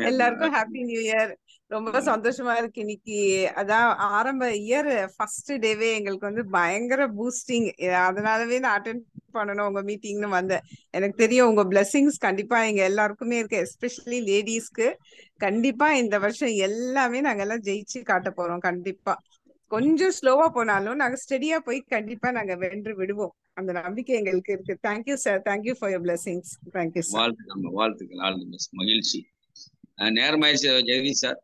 S6: எல்லாருக்கும் ஹாப்பி நியூ இயர். ரொம்ப சந்தோஷமா இருக்கு இன்னைக்கு. அதான் ஆரம்ப இயர் ஃபர்ஸ்ட் டேவே எங்களுக்கு வந்து பயங்கர பூஸ்டிங். அதனாலவே நான் அட்டென்ட் பண்ணணும் உங்க மீட்டிங்னு வந்தேன். எனக்கு தெரியும் உங்க பிளெஸிங்ஸ் கண்டிப்பா எங்க எல்லாருக்குமே இருக்கு, எஸ்பெஷலி லேடிஸ்க்கு. கண்டிப்பா இந்த வருஷம் எல்லாமே நாங்க எல்லாம் ஜெயிச்சு காட்ட போறோம். கண்டிப்பா கொஞ்சம் ஸ்லோவா போனாலும் நாங்க ஸ்டெடியா போய் கண்டிப்பா நாங்க வென்று விடுவோம். அந்த நம்பிக்கை எங்களுக்கு இருக்கு. Thank you sir. Thank you for your blessings. Thank you sir.
S2: வாழ்த்துக்கள், வாழ்த்துக்கள். All the best. மகிழ்ச்சி. நேரமாயிடுச்சு Jagadish sir.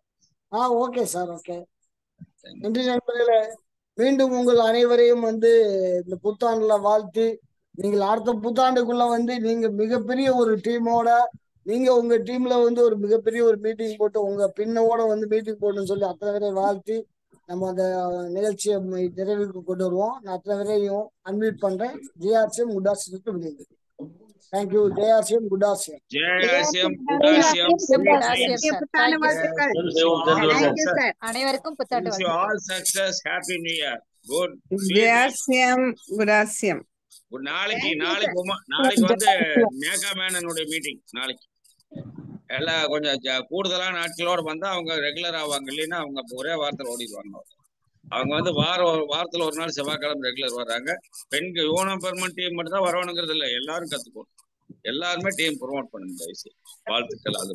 S1: Okay sir. Okay, நன்றி நண்பர்களே. மீண்டும் உங்கள் அனைவரையும் வந்து இந்த புத்தாண்டுல வாழ்த்து. நீங்கள் அடுத்த புத்தாண்டுக்குள்ள வந்து நீங்க மிகப்பெரிய ஒரு டீமோட, நீங்க உங்க டீம்ல வந்து ஒரு மிகப்பெரிய ஒரு மீட்டிங் போட்டு உங்க பின்னோட வந்து மீட்டிங் போட்டுன்னு சொல்லி அத்தனை பேரை வாழ்த்தி நம்ம அந்த நிகழ்ச்சியை நிறைவுக்கு கொண்டு வருவோம். நான் அத்தனை பேரையும் அன்மியூட் பண்றேன். ஜெயாசியம் குடாசியத்துக்கு விளையுது. தேங்க்யூ. ஜெயாசியம் குடாசியம்.
S2: ஜெயாசியம் குடாசியம்.
S5: புத்தாண்டு வாழ்த்துக்கள். Thank you sir.
S7: அனைவருக்கும் புத்தாண்டு
S2: Wish you all success. Happy New Year. Good.
S6: ஜெயாசியம் குடாசியம்.
S2: நாளைக்கு வந்து மேகா மேனனுடைய மீட்டிங் நாளைக்கு. எல்லாம் கொஞ்சம் கூடுதலான நாட்களோட வந்தா அவங்க ரெகுலர் ஆவாங்க. இல்லைன்னா அவங்க ஒரே வாரத்தில் ஓடிடுவாங்க. அவங்க வந்து வாரத்துல ஒரு நாள் செவ்வாய்க்கிழமை ரெகுலர் வர்றாங்க. பெண்கள் யூனம் பெர்மனன்ட் டீம் மட்டும் தான் வரணுங்கிறது இல்லை, எல்லாரும் கத்துக்கணும். எல்லாருமே டீம் ப்ரொமோட் பண்ணுங்க தயவுசெய்து. வாழ்த்துக்கள். அது